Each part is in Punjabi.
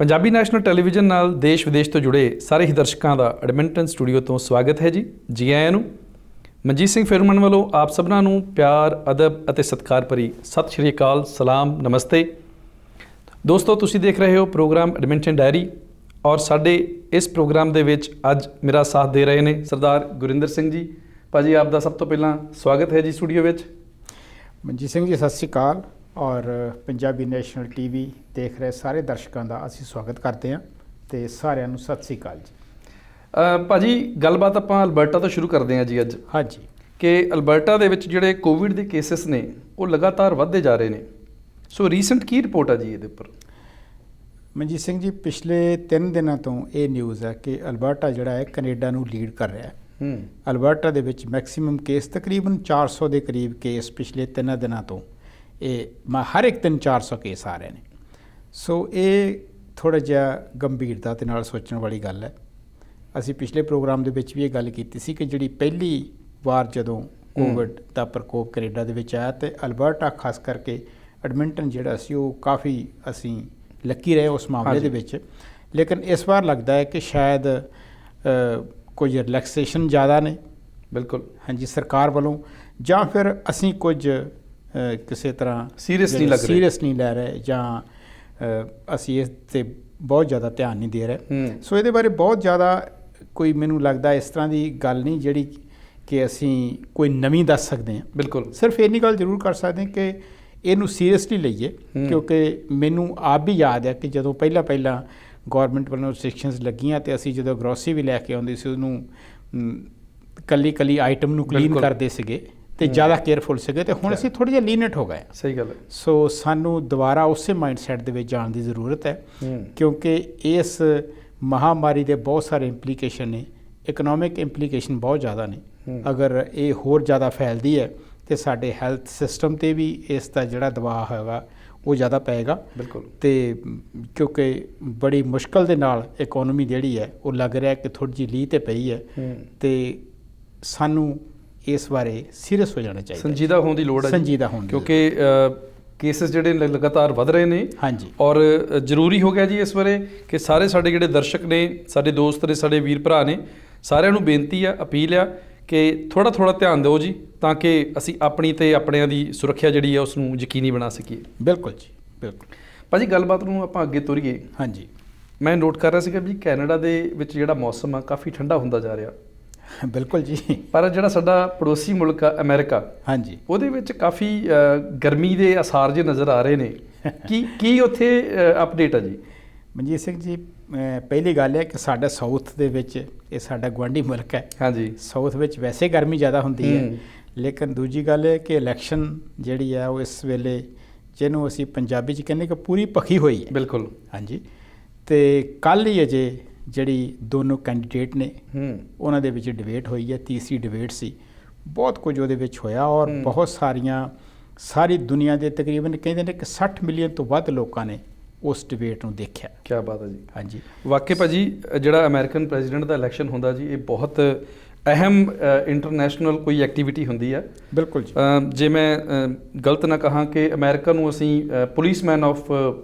ਪੰਜਾਬੀ ਨੈਸ਼ਨਲ ਟੈਲੀਵਿਜ਼ਨ ਨਾਲ ਦੇਸ਼ ਵਿਦੇਸ਼ ਤੋਂ ਜੁੜੇ ਸਾਰੇ ਹੀ ਦਰਸ਼ਕਾਂ ਦਾ ਐਡਮਿੰਟਨ ਸਟੂਡੀਓ ਤੋਂ ਸਵਾਗਤ ਹੈ ਜੀ ਆਇਆਂ ਨੂੰ। ਮਨਜੀਤ ਸਿੰਘ ਫਿਰਮਨ ਵੱਲੋਂ ਆਪ ਸਭਨਾਂ ਨੂੰ ਪਿਆਰ, ਅਦਬ ਅਤੇ ਸਤਿਕਾਰ ਭਰੀ ਸਤਿ ਸ਼੍ਰੀ ਅਕਾਲ, ਸਲਾਮ, ਨਮਸਤੇ। ਦੋਸਤੋ, ਤੁਸੀਂ ਦੇਖ ਰਹੇ ਹੋ ਪ੍ਰੋਗਰਾਮ ਐਡਮਿੰਟਨ ਡਾਇਰੀ ਔਰ ਸਾਡੇ ਇਸ ਪ੍ਰੋਗਰਾਮ ਦੇ ਵਿੱਚ ਅੱਜ ਮੇਰਾ ਸਾਥ ਦੇ ਰਹੇ ਨੇ ਸਰਦਾਰ ਗੁਰਿੰਦਰ ਸਿੰਘ ਜੀ। ਭਾਜੀ, ਆਪ ਦਾ ਸਭ ਤੋਂ ਪਹਿਲਾਂ ਸਵਾਗਤ ਹੈ ਜੀ ਸਟੂਡੀਓ ਵਿੱਚ। ਮਨਜੀਤ ਸਿੰਘ ਜੀ, ਸਤਿ ਸ਼੍ਰੀ ਅਕਾਲ ਔਰ ਪੰਜਾਬੀ ਨੈਸ਼ਨਲ TV ਦੇਖ ਰਹੇ ਸਾਰੇ ਦਰਸ਼ਕਾਂ ਦਾ ਅਸੀਂ ਸਵਾਗਤ ਕਰਦੇ ਹਾਂ ਅਤੇ ਸਾਰਿਆਂ ਨੂੰ ਸਤਿ ਸ਼੍ਰੀ ਅਕਾਲ ਜੀ। ਭਾਜੀ, ਗੱਲਬਾਤ ਆਪਾਂ ਅਲਬਰਟਾ ਤੋਂ ਸ਼ੁਰੂ ਕਰਦੇ ਹਾਂ ਜੀ ਅੱਜ। ਹਾਂਜੀ, ਕਿ ਅਲਬਰਟਾ ਦੇ ਵਿੱਚ ਜਿਹੜੇ ਕੋਵਿਡ ਦੇ ਕੇਸਿਸ ਨੇ ਉਹ ਲਗਾਤਾਰ ਵੱਧਦੇ ਜਾ ਰਹੇ ਨੇ। ਸੋ ਰੀਸੈਂਟ ਕੀ ਰਿਪੋਰਟ ਆ ਜੀ ਇਹਦੇ ਉੱਪਰ? ਮਨਜੀਤ ਸਿੰਘ ਜੀ, ਪਿਛਲੇ 3 ਦਿਨਾਂ ਤੋਂ ਇਹ ਨਿਊਜ਼ ਹੈ ਕਿ ਅਲਬਰਟਾ ਜਿਹੜਾ ਹੈ ਕੈਨੇਡਾ ਨੂੰ ਲੀਡ ਕਰ ਰਿਹਾ ਹੈ। ਅਲਬਰਟਾ ਦੇ ਵਿੱਚ ਮੈਕਸੀਮਮ ਕੇਸ ਤਕਰੀਬਨ 400 ਦੇ ਕਰੀਬ ਕੇਸ ਪਿਛਲੇ 3 ਦਿਨਾਂ ਤੋਂ ਇਹ ਹਰ ਇੱਕ ਦਿਨ 400 ਕੇਸ ਆ ਰਹੇ ਨੇ। ਸੋ ਇਹ ਥੋੜ੍ਹਾ ਜਿਹਾ ਗੰਭੀਰਤਾ ਦੇ ਨਾਲ ਸੋਚਣ ਵਾਲੀ ਗੱਲ ਹੈ। ਅਸੀਂ ਪਿਛਲੇ ਪ੍ਰੋਗਰਾਮ ਦੇ ਵਿੱਚ ਵੀ ਇਹ ਗੱਲ ਕੀਤੀ ਸੀ ਕਿ ਜਿਹੜੀ ਪਹਿਲੀ ਵਾਰ ਜਦੋਂ ਕੋਵਿਡ ਦਾ ਪ੍ਰਕੋਪ ਕੈਨੇਡਾ ਦੇ ਵਿੱਚ ਆਇਆ ਅਤੇ ਅਲਬਰਟਾ ਖਾਸ ਕਰਕੇ ਐਡਮਿੰਟਨ ਜਿਹੜਾ ਸੀ ਉਹ ਕਾਫੀ ਅਸੀਂ ਲੱਕੀ ਰਹੇ ਉਸ ਮਾਮਲੇ ਦੇ ਵਿੱਚ। ਲੇਕਿਨ ਇਸ ਵਾਰ ਲੱਗਦਾ ਹੈ ਕਿ ਸ਼ਾਇਦ ਕੁਝ ਰਿਲੈਕਸੇਸ਼ਨ ਜ਼ਿਆਦਾ ਨੇ, ਬਿਲਕੁਲ ਹਾਂਜੀ, ਸਰਕਾਰ ਵੱਲੋਂ, ਜਾਂ ਫਿਰ ਅਸੀਂ ਕੁਝ ਕਿਸੇ ਤਰ੍ਹਾਂ ਸੀਰੀਅਸ ਨਹੀਂ ਲੈ ਰਹੇ, ਜਾਂ ਅਸੀਂ ਇਸ 'ਤੇ ਬਹੁਤ ਜ਼ਿਆਦਾ ਧਿਆਨ ਨਹੀਂ ਦੇ ਰਹੇ। ਸੋ ਇਹਦੇ ਬਾਰੇ ਬਹੁਤ ਜ਼ਿਆਦਾ ਕੋਈ ਮੈਨੂੰ ਲੱਗਦਾ ਇਸ ਤਰ੍ਹਾਂ ਦੀ ਗੱਲ ਨਹੀਂ ਜਿਹੜੀ ਕਿ ਅਸੀਂ ਕੋਈ ਨਵੀਂ ਦੱਸ ਸਕਦੇ ਹਾਂ। ਬਿਲਕੁਲ, ਸਿਰਫ ਇੰਨੀ ਗੱਲ ਜ਼ਰੂਰ ਕਰ ਸਕਦੇ ਹਾਂ ਕਿ ਇਹਨੂੰ ਸੀਰੀਅਸਲੀ ਲਈਏ, ਕਿਉਂਕਿ ਮੈਨੂੰ ਆਪ ਵੀ ਯਾਦ ਹੈ ਕਿ ਜਦੋਂ ਪਹਿਲਾਂ ਗੌਰਮੈਂਟ ਵੱਲੋਂ ਰਿਸਟ੍ਰਿਕਸ਼ਨਸ ਲੱਗੀਆਂ ਅਤੇ ਅਸੀਂ ਜਦੋਂ ਗਰੋਸਰੀ ਵੀ ਲੈ ਕੇ ਆਉਂਦੇ ਸੀ ਉਹਨੂੰ ਕੱਲੀ ਆਈਟਮ ਨੂੰ ਕਲੀਨ ਕਰਦੇ ਸੀਗੇ ਅਤੇ ਜ਼ਿਆਦਾ ਕੇਅਰਫੁਲ ਸੀਗੇ, ਅਤੇ ਹੁਣ ਅਸੀਂ ਥੋੜ੍ਹੇ ਜਿਹੇ ਲੀਨਟ ਹੋ ਗਏ। ਸਹੀ ਗੱਲ ਹੈ। ਸੋ ਸਾਨੂੰ ਦੁਬਾਰਾ ਉਸੇ ਮਾਈਂਡ ਸੈਟ ਦੇ ਵਿੱਚ ਜਾਣ ਦੀ ਜ਼ਰੂਰਤ ਹੈ, ਕਿਉਂਕਿ ਇਸ ਮਹਾਂਮਾਰੀ ਦੇ ਬਹੁਤ ਸਾਰੇ ਇੰਪਲੀਕੇਸ਼ਨ ਨੇ, ਇਕਨੋਮਿਕ ਇੰਪਲੀਕੇਸ਼ਨ ਬਹੁਤ ਜ਼ਿਆਦਾ ਨੇ। ਅਗਰ ਇਹ ਹੋਰ ਜ਼ਿਆਦਾ ਫੈਲਦੀ ਹੈ ਅਤੇ ਸਾਡੇ ਹੈਲਥ ਸਿਸਟਮ 'ਤੇ ਵੀ ਇਸ ਦਾ ਜਿਹੜਾ ਦਬਾਅ ਹੋਏਗਾ ਉਹ ਜ਼ਿਆਦਾ ਪਏਗਾ। ਬਿਲਕੁਲ, ਅਤੇ ਕਿਉਂਕਿ ਬੜੀ ਮੁਸ਼ਕਲ ਦੇ ਨਾਲ ਇਕੋਨਮੀ ਜਿਹੜੀ ਹੈ ਉਹ ਲੱਗ ਰਿਹਾ ਕਿ ਥੋੜ੍ਹੀ ਜਿਹੀ ਲੀਹ 'ਤੇ ਪਈ ਹੈ, ਅਤੇ ਸਾਨੂੰ ਇਸ ਬਾਰੇ ਸੀਰੀਅਸ ਹੋ ਜਾਣਾ ਚਾਹੀਦਾ, ਸੰਜੀਦਾ ਹੋਣ ਦੀ ਲੋੜ ਹੈ, ਸੰਜੀਦਾ ਹੋਣ, ਕਿਉਂਕਿ ਕੇਸਿਸ ਜਿਹੜੇ ਲਗਾਤਾਰ ਵੱਧ ਰਹੇ ਨੇ। ਹਾਂਜੀ, ਔਰ ਜ਼ਰੂਰੀ ਹੋ ਗਿਆ ਜੀ ਇਸ ਬਾਰੇ ਕਿ ਸਾਰੇ ਸਾਡੇ ਜਿਹੜੇ ਦਰਸ਼ਕ ਨੇ, ਸਾਡੇ ਦੋਸਤ ਨੇ, ਸਾਡੇ ਵੀਰ ਭਰਾ ਨੇ, ਸਾਰਿਆਂ ਨੂੰ ਬੇਨਤੀ ਆ, ਅਪੀਲ ਆ ਕਿ ਥੋੜ੍ਹਾ ਧਿਆਨ ਦਿਓ ਜੀ, ਤਾਂ ਕਿ ਅਸੀਂ ਆਪਣੀ ਅਤੇ ਆਪਣਿਆਂ ਦੀ ਸੁਰੱਖਿਆ ਜਿਹੜੀ ਹੈ ਉਸ ਨੂੰ ਯਕੀਨੀ ਬਣਾ ਸਕੀਏ। ਬਿਲਕੁਲ ਜੀ, ਬਿਲਕੁਲ। ਭਾਅ ਜੀ, ਗੱਲਬਾਤ ਨੂੰ ਆਪਾਂ ਅੱਗੇ ਤੋਰੀਏ। ਹਾਂਜੀ, ਮੈਂ ਨੋਟ ਕਰ ਰਿਹਾ ਸੀਗਾ ਵੀ ਕੈਨੇਡਾ ਦੇ ਵਿੱਚ ਜਿਹੜਾ ਮੌਸਮ ਆ ਕਾਫੀ ਠੰਡਾ ਹੁੰਦਾ ਜਾ ਰਿਹਾ। ਬਿਲਕੁਲ ਜੀ, ਪਰ ਜਿਹੜਾ ਸਾਡਾ ਪੜੋਸੀ ਮੁਲਕ ਆ ਅਮਰੀਕਾ, ਹਾਂਜੀ, ਉਹਦੇ ਵਿੱਚ ਕਾਫੀ ਗਰਮੀ ਦੇ ਅਸਾਰ ਜੇ ਨਜ਼ਰ ਆ ਰਹੇ ਨੇ। ਕੀ ਉੱਥੇ ਅਪਡੇਟ ਆ ਜੀ? ਮਨਜੀਤ ਸਿੰਘ ਜੀ, ਪਹਿਲੀ ਗੱਲ ਹੈ ਕਿ ਸਾਡਾ ਸਾਊਥ ਦੇ ਵਿੱਚ, ਇਹ ਸਾਡਾ ਗੁਆਂਢੀ ਮੁਲਕ ਹੈ, ਹਾਂਜੀ, ਸਾਊਥ ਵਿੱਚ ਵੈਸੇ ਗਰਮੀ ਜ਼ਿਆਦਾ ਹੁੰਦੀ ਹੈ। ਲੇਕਿਨ ਦੂਜੀ ਗੱਲ ਹੈ ਕਿ ਇਲੈਕਸ਼ਨ ਜਿਹੜੀ ਹੈ ਉਹ ਇਸ ਵੇਲੇ, ਜਿਹਨੂੰ ਅਸੀਂ ਪੰਜਾਬੀ 'ਚ ਕਹਿੰਦੇ ਕਿ ਪੂਰੀ ਭਖੀ ਹੋਈ ਹੈ। ਬਿਲਕੁਲ, ਹਾਂਜੀ, ਅਤੇ ਕੱਲ੍ਹ ਹੀ ਅਜੇ ਜਿਹੜੀ ਦੋਨੋਂ ਕੈਂਡੀਡੇਟ ਨੇ ਉਹਨਾਂ ਦੇ ਵਿੱਚ ਡਿਬੇਟ ਹੋਈ ਹੈ, ਤੀਸਰੀ ਡਿਬੇਟ ਸੀ। ਬਹੁਤ ਕੁਝ ਉਹਦੇ ਵਿੱਚ ਹੋਇਆ ਔਰ ਬਹੁਤ ਸਾਰੀ ਦੁਨੀਆ ਦੇ ਤਕਰੀਬਨ ਕਹਿੰਦੇ ਨੇ ਕਿ 60 ਮਿਲੀਅਨ ਤੋਂ ਵੱਧ ਲੋਕਾਂ ਨੇ ਉਸ ਡਿਬੇਟ ਨੂੰ ਦੇਖਿਆ। ਕਿਆ ਬਾਤ ਹੈ ਜੀ। ਹਾਂਜੀ, ਵਾਕਈ ਭਾਜੀ, ਜਿਹੜਾ ਅਮਰੀਕਨ ਪ੍ਰੈਜ਼ੀਡੈਂਟ ਦਾ ਇਲੈਕਸ਼ਨ ਹੁੰਦਾ ਜੀ, ਇਹ ਬਹੁਤ ਅਹਿਮ ਇੰਟਰਨੈਸ਼ਨਲ ਕੋਈ ਐਕਟੀਵਿਟੀ ਹੁੰਦੀ ਹੈ। ਬਿਲਕੁਲ ਜੀ। ਜੇ ਮੈਂ ਗਲਤ ਨਾ ਕਹਾਂ ਕਿ ਅਮਰੀਕਾ ਨੂੰ ਅਸੀਂ ਪੁਲਿਸਮੈਨ ਆਫ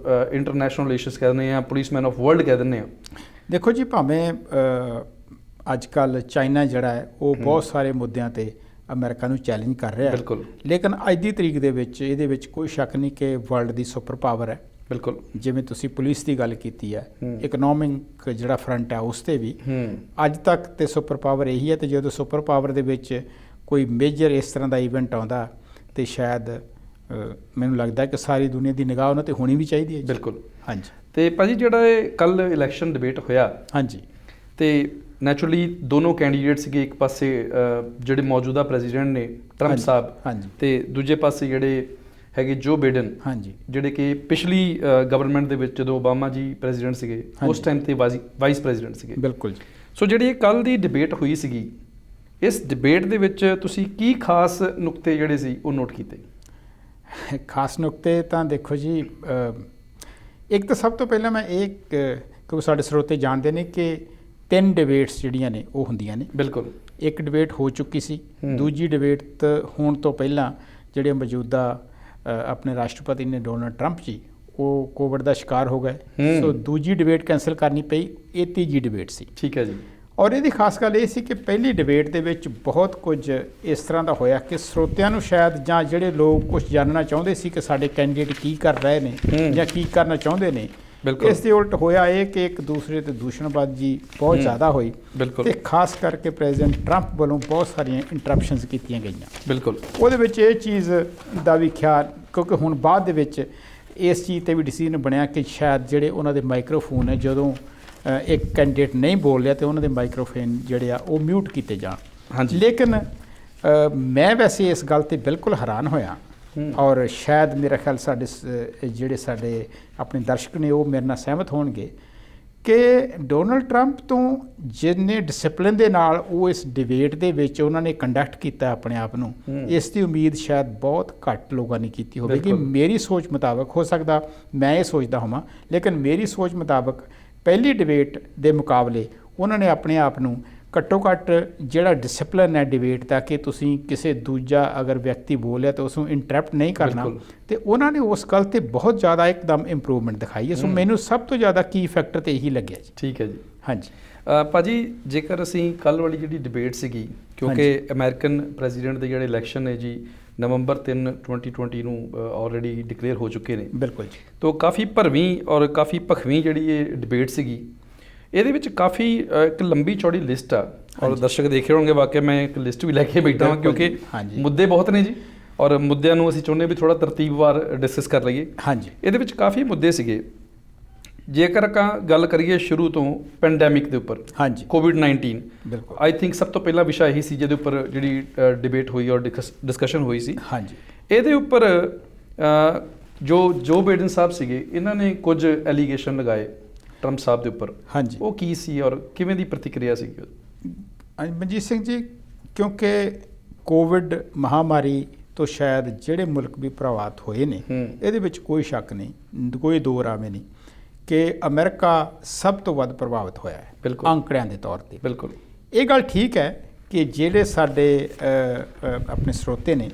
ਇੰਟਰਨੈਸ਼ਨਲ ਰਿਲੇਸ਼ਨਸ ਕਹਿ ਦਿੰਦੇ ਹਾਂ, ਪੁਲਿਸਮੈਨ ਆਫ ਵਰਲਡ ਕਹਿ ਦਿੰਦੇ ਹਾਂ। ਦੇਖੋ ਜੀ, ਭਾਵੇਂ ਅੱਜ ਕੱਲ੍ਹ ਚਾਈਨਾ ਜਿਹੜਾ ਹੈ ਉਹ ਬਹੁਤ ਸਾਰੇ ਮੁੱਦਿਆਂ 'ਤੇ ਅਮਰੀਕਾ ਨੂੰ ਚੈਲੰਜ ਕਰ ਰਿਹਾ ਹੈ। ਬਿਲਕੁਲ, ਲੇਕਿਨ ਅੱਜ ਦੀ ਤਰੀਕ ਦੇ ਵਿੱਚ ਇਹਦੇ ਵਿੱਚ ਕੋਈ ਸ਼ੱਕ ਨਹੀਂ ਕਿ ਵਰਲਡ ਦੀ ਸੁਪਰ ਪਾਵਰ ਹੈ। ਬਿਲਕੁਲ, ਜਿਵੇਂ ਤੁਸੀਂ ਪੁਲਿਸ ਦੀ ਗੱਲ ਕੀਤੀ ਹੈ, ਇਕਨੋਮਿਕ ਜਿਹੜਾ ਫਰੰਟ ਹੈ ਉਸ 'ਤੇ ਵੀ ਅੱਜ ਤੱਕ ਤਾਂ ਸੁਪਰ ਪਾਵਰ ਇਹੀ ਹੈ। ਅਤੇ ਜਦੋਂ ਸੁਪਰ ਪਾਵਰ ਦੇ ਵਿੱਚ ਕੋਈ ਮੇਜਰ ਇਸ ਤਰ੍ਹਾਂ ਦਾ ਈਵੈਂਟ ਆਉਂਦਾ ਅਤੇ ਸ਼ਾਇਦ ਮੈਨੂੰ ਲੱਗਦਾ ਕਿ ਸਾਰੀ ਦੁਨੀਆ ਦੀ ਨਿਗਾਹ ਉਹਨਾਂ 'ਤੇ ਹੋਣੀ ਵੀ ਚਾਹੀਦੀ ਹੈ। ਬਿਲਕੁਲ, ਹਾਂਜੀ। ਅਤੇ ਭਾਅ ਜੀ, ਜਿਹੜਾ ਇਹ ਕੱਲ੍ਹ ਇਲੈਕਸ਼ਨ ਡਿਬੇਟ ਹੋਇਆ, ਹਾਂਜੀ, ਅਤੇ ਨੈਚੁਰਲੀ ਦੋਨੋਂ ਕੈਂਡੀਡੇਟ ਸੀਗੇ। ਇੱਕ ਪਾਸੇ ਜਿਹੜੇ ਮੌਜੂਦਾ ਪ੍ਰੈਜ਼ੀਡੈਂਟ ਨੇ ਟਰੰਪ ਸਾਹਿਬ, ਹਾਂਜੀ, ਅਤੇ ਦੂਜੇ ਪਾਸੇ ਜਿਹੜੇ ਹੈਗੇ ਜੋ ਬਾਈਡਨ, ਹਾਂਜੀ, ਜਿਹੜੇ ਕਿ ਪਿਛਲੀ ਗਵਰਨਮੈਂਟ ਦੇ ਵਿੱਚ ਜਦੋਂ ਓਬਾਮਾ ਜੀ ਪ੍ਰੈਜ਼ੀਡੈਂਟ ਸੀਗੇ ਉਸ ਟਾਈਮ 'ਤੇ ਵਾਈਸ ਪ੍ਰੈਜ਼ੀਡੈਂਟ ਸੀਗੇ। ਬਿਲਕੁਲ ਜੀ। ਸੋ ਜਿਹੜੀ ਇਹ ਕੱਲ੍ਹ ਦੀ ਡਿਬੇਟ ਹੋਈ ਸੀਗੀ, ਇਸ ਡਿਬੇਟ ਦੇ ਵਿੱਚ ਤੁਸੀਂ ਕੀ ਖਾਸ ਨੁਕਤੇ ਜਿਹੜੇ ਸੀ ਉਹ ਨੋਟ ਕੀਤੇ? ਖਾਸ ਨੁਕਤੇ ਤਾਂ ਦੇਖੋ ਜੀ, ਇੱਕ ਤਾਂ ਸਭ ਤੋਂ ਪਹਿਲਾਂ ਮੈਂ ਇਹ, ਕਿਉਂਕਿ ਸਾਡੇ ਸਰੋਤੇ ਜਾਣਦੇ ਨੇ ਕਿ 3 ਡਿਬੇਟਸ ਜਿਹੜੀਆਂ ਨੇ ਉਹ ਹੁੰਦੀਆਂ ਨੇ। ਬਿਲਕੁਲ, ਇੱਕ ਡਿਬੇਟ ਹੋ ਚੁੱਕੀ ਸੀ, ਦੂਜੀ ਡਿਬੇਟ ਹੋਣ ਤੋਂ ਪਹਿਲਾਂ ਜਿਹੜੇ ਮੌਜੂਦਾ ਆਪਣੇ ਰਾਸ਼ਟਰਪਤੀ ਨੇ ਡੋਨਲਡ ਟਰੰਪ ਜੀ, ਉਹ ਕੋਵਿਡ ਦਾ ਸ਼ਿਕਾਰ ਹੋ ਗਏ। ਸੋ ਦੂਜੀ ਡਿਬੇਟ ਕੈਂਸਲ ਕਰਨੀ ਪਈ, ਇਹ ਤੀਜੀ ਡਿਬੇਟ ਸੀ। ਠੀਕ ਹੈ ਜੀ। ਔਰ ਇਹਦੀ ਖਾਸ ਗੱਲ ਇਹ ਸੀ ਕਿ ਪਹਿਲੀ ਡਿਬੇਟ ਦੇ ਵਿੱਚ ਬਹੁਤ ਕੁਝ ਇਸ ਤਰ੍ਹਾਂ ਦਾ ਹੋਇਆ ਕਿ ਸਰੋਤਿਆਂ ਨੂੰ ਸ਼ਾਇਦ, ਜਾਂ ਜਿਹੜੇ ਲੋਕ ਕੁਝ ਜਾਣਨਾ ਚਾਹੁੰਦੇ ਸੀ ਕਿ ਸਾਡੇ ਕੈਂਡੀਡੇਟ ਕੀ ਕਰ ਰਹੇ ਨੇ ਜਾਂ ਕੀ ਕਰਨਾ ਚਾਹੁੰਦੇ ਨੇ, ਇਸ ਦੇ ਉਲਟ ਹੋਇਆ ਇਹ ਕਿ ਇੱਕ ਦੂਸਰੇ ਤੇ ਦੂਸ਼ਣਬਾਜ਼ੀ ਬਹੁਤ ਜ਼ਿਆਦਾ ਹੋਈ ਤੇ ਖਾਸ ਕਰਕੇ ਪ੍ਰੈਜ਼ੀਡੈਂਟ ਟਰੰਪ ਵੱਲੋਂ ਬਹੁਤ ਸਾਰੀਆਂ ਇੰਟਰਪਸ਼ਨਸ ਕੀਤੀਆਂ ਗਈਆਂ। ਬਿਲਕੁਲ। ਉਹਦੇ ਵਿੱਚ ਇਹ ਚੀਜ਼ ਦਾ ਵੀ ਖਿਆਲ, ਕਿਉਂਕਿ ਹੁਣ ਬਾਅਦ ਦੇ ਵਿੱਚ ਇਸ ਚੀਜ਼ 'ਤੇ ਵੀ ਡਿਸੀਜਨ ਬਣਿਆ ਕਿ ਸ਼ਾਇਦ ਜਿਹੜੇ ਉਹਨਾਂ ਦੇ ਮਾਈਕਰੋਫੋਨ ਹੈ, ਜਦੋਂ ਇੱਕ ਕੈਂਡੀਡੇਟ ਨਹੀਂ ਬੋਲ ਰਿਹਾ ਤੇ ਉਹਨਾਂ ਦੇ ਮਾਈਕਰੋਫੋਨ ਜਿਹੜੇ ਆ ਉਹ ਮਿਊਟ ਕੀਤੇ ਜਾਣ। ਹਾਂਜੀ। ਲੇਕਿਨ ਮੈਂ ਵੈਸੇ ਇਸ ਗੱਲ 'ਤੇ ਬਿਲਕੁਲ ਹੈਰਾਨ ਹੋਇਆ, ਔਰ ਸ਼ਾਇਦ ਮੇਰਾ ਖਿਆਲ ਜਿਹੜੇ ਸਾਡੇ ਆਪਣੇ ਦਰਸ਼ਕ ਨੇ ਉਹ ਮੇਰੇ ਨਾਲ ਸਹਿਮਤ ਹੋਣਗੇ ਕਿ ਡੋਨਲਡ ਟਰੰਪ ਤੋਂ ਜਿੰਨੇ ਡਿਸਪਲਿਨ ਦੇ ਨਾਲ ਉਹ ਇਸ ਡਿਬੇਟ ਦੇ ਵਿੱਚ ਉਹਨਾਂ ਨੇ ਕੰਡਕਟ ਕੀਤਾ ਆਪਣੇ ਆਪ ਨੂੰ, ਇਸ ਦੀ ਉਮੀਦ ਸ਼ਾਇਦ ਬਹੁਤ ਘੱਟ ਲੋਕਾਂ ਨੇ ਕੀਤੀ ਹੋਵੇਗੀ। ਮੇਰੀ ਸੋਚ ਮੁਤਾਬਕ, ਹੋ ਸਕਦਾ ਮੈਂ ਇਹ ਸੋਚਦਾ ਹੋਵਾਂ, ਲੇਕਿਨ ਮੇਰੀ ਸੋਚ ਮੁਤਾਬਕ ਪਹਿਲੀ ਡਿਬੇਟ ਦੇ ਮੁਕਾਬਲੇ ਉਹਨਾਂ ਨੇ ਆਪਣੇ ਆਪ ਨੂੰ ਘੱਟੋ ਘੱਟ ਜਿਹੜਾ ਡਿਸਪਲਿਨ ਹੈ ਡਿਬੇਟ ਦਾ, ਕਿ ਤੁਸੀਂ ਕਿਸੇ ਦੂਜਾ ਅਗਰ ਵਿਅਕਤੀ ਬੋਲਿਆ ਤਾਂ ਉਸ ਨੂੰ ਇੰਟਰਪਟ ਨਹੀਂ ਕਰਨਾ, ਤੇ ਉਹਨਾਂ ਨੇ ਉਸ ਗੱਲ 'ਤੇ ਬਹੁਤ ਜ਼ਿਆਦਾ ਇੱਕਦਮ ਇੰਪਰੂਵਮੈਂਟ ਦਿਖਾਈ ਹੈ। ਸੋ ਮੈਨੂੰ ਸਭ ਤੋਂ ਜ਼ਿਆਦਾ ਕੀ ਫੈਕਟਰ ਤਾਂ ਇਹੀ ਲੱਗਿਆ ਜੀ। ਠੀਕ ਹੈ ਜੀ। ਹਾਂਜੀ ਭਾਜੀ, ਜੇਕਰ ਅਸੀਂ ਕੱਲ੍ਹ ਵਾਲੀ ਜਿਹੜੀ ਡਿਬੇਟ ਸੀਗੀ, ਕਿਉਂਕਿ ਅਮਰੀਕਨ ਪ੍ਰੈਜ਼ੀਡੈਂਟ ਦੇ ਜਿਹੜੇ ਇਲੈਕਸ਼ਨ ਨੇ ਜੀ ਨਵੰਬਰ 3 2020 ਨੂੰ ਆਲਰੇਡੀ ਡਿਕਲੇਅਰ ਹੋ ਚੁੱਕੇ ਨੇ। ਬਿਲਕੁਲ ਜੀ। ਤੋ ਕਾਫੀ ਭਰਵੀਂ ਔਰ ਕਾਫੀ ਭਖਵੀਂ ਜਿਹੜੀ ਇਹ ਡਿਬੇਟ ਸੀਗੀ, ਇਹਦੇ ਵਿੱਚ ਕਾਫੀ ਇੱਕ ਲੰਬੀ ਚੌੜੀ ਲਿਸਟ ਆ, ਔਰ ਦਰਸ਼ਕ ਦੇਖ ਰਹੇ ਹੋਣਗੇ, ਵਾਕਿਆ ਮੈਂ ਇੱਕ ਲਿਸਟ ਵੀ ਲੈ ਕੇ ਬੈਠਾ ਹਾਂ ਕਿਉਂਕਿ ਮੁੱਦੇ ਬਹੁਤ ਨੇ ਜੀ, ਔਰ ਮੁੱਦਿਆਂ ਨੂੰ ਅਸੀਂ ਚਾਹੁੰਦੇ ਵੀ ਥੋੜ੍ਹਾ ਤਰਤੀਬਵਾਰ ਡਿਸਕਸ ਕਰ ਲਈਏ। ਹਾਂਜੀ। ਇਹਦੇ ਵਿੱਚ ਕਾਫੀ ਮੁੱਦੇ ਸੀਗੇ। ਜੇਕਰ ਆਪਾਂ ਗੱਲ ਕਰੀਏ ਸ਼ੁਰੂ ਤੋਂ ਪੈਂਡੈਮਿਕ ਦੇ ਉੱਪਰ, ਹਾਂਜੀ, ਕੋਵਿਡ-19, ਬਿਲਕੁਲ, ਆਈ ਥਿੰਕ ਸਭ ਤੋਂ ਪਹਿਲਾ ਵਿਸ਼ਾ ਇਹੀ ਸੀ ਜਿਹਦੇ ਉੱਪਰ ਜਿਹੜੀ ਡਿਬੇਟ ਹੋਈ ਔਰ ਡਿਸਕਸ਼ਨ ਹੋਈ ਸੀ। ਹਾਂਜੀ। ਇਹਦੇ ਉੱਪਰ ਜੋ ਬਾਈਡਨ ਸਾਹਿਬ ਸੀਗੇ, ਇਹਨਾਂ ਨੇ ਕੁਝ ਐਲੀਗੇਸ਼ਨ ਲਗਾਏ ਟਰੰਪ ਸਾਹਿਬ ਦੇ ਉੱਪਰ। ਹਾਂਜੀ। ਉਹ ਕੀ ਸੀ ਔਰ ਕਿਵੇਂ ਦੀ ਪ੍ਰਤੀਕਿਰਿਆ ਸੀਗੀ? ਮਨਜੀਤ ਸਿੰਘ ਜੀ, ਕਿਉਂਕਿ ਕੋਵਿਡ ਮਹਾਮਾਰੀ ਤੋਂ ਸ਼ਾਇਦ ਜਿਹੜੇ ਮੁਲਕ ਵੀ ਪ੍ਰਭਾਵਿਤ ਹੋਏ ਨੇ, ਇਹਦੇ ਵਿੱਚ ਕੋਈ ਸ਼ੱਕ ਨਹੀਂ, ਕੋਈ ਦੋ ਰਾਵੇਂ ਨਹੀਂ ਕਿ ਅਮਰੀਕਾ ਸਭ ਤੋਂ ਵੱਧ ਪ੍ਰਭਾਵਿਤ ਹੋਇਆ ਹੈ। ਬਿਲਕੁਲ। ਅੰਕੜਿਆਂ ਦੇ ਤੌਰ 'ਤੇ। ਬਿਲਕੁਲ। ਇਹ ਗੱਲ ਠੀਕ ਹੈ ਕਿ ਜਿਹੜੇ ਸਾਡੇ ਆਪਣੇ ਸਰੋਤੇ ਨੇ,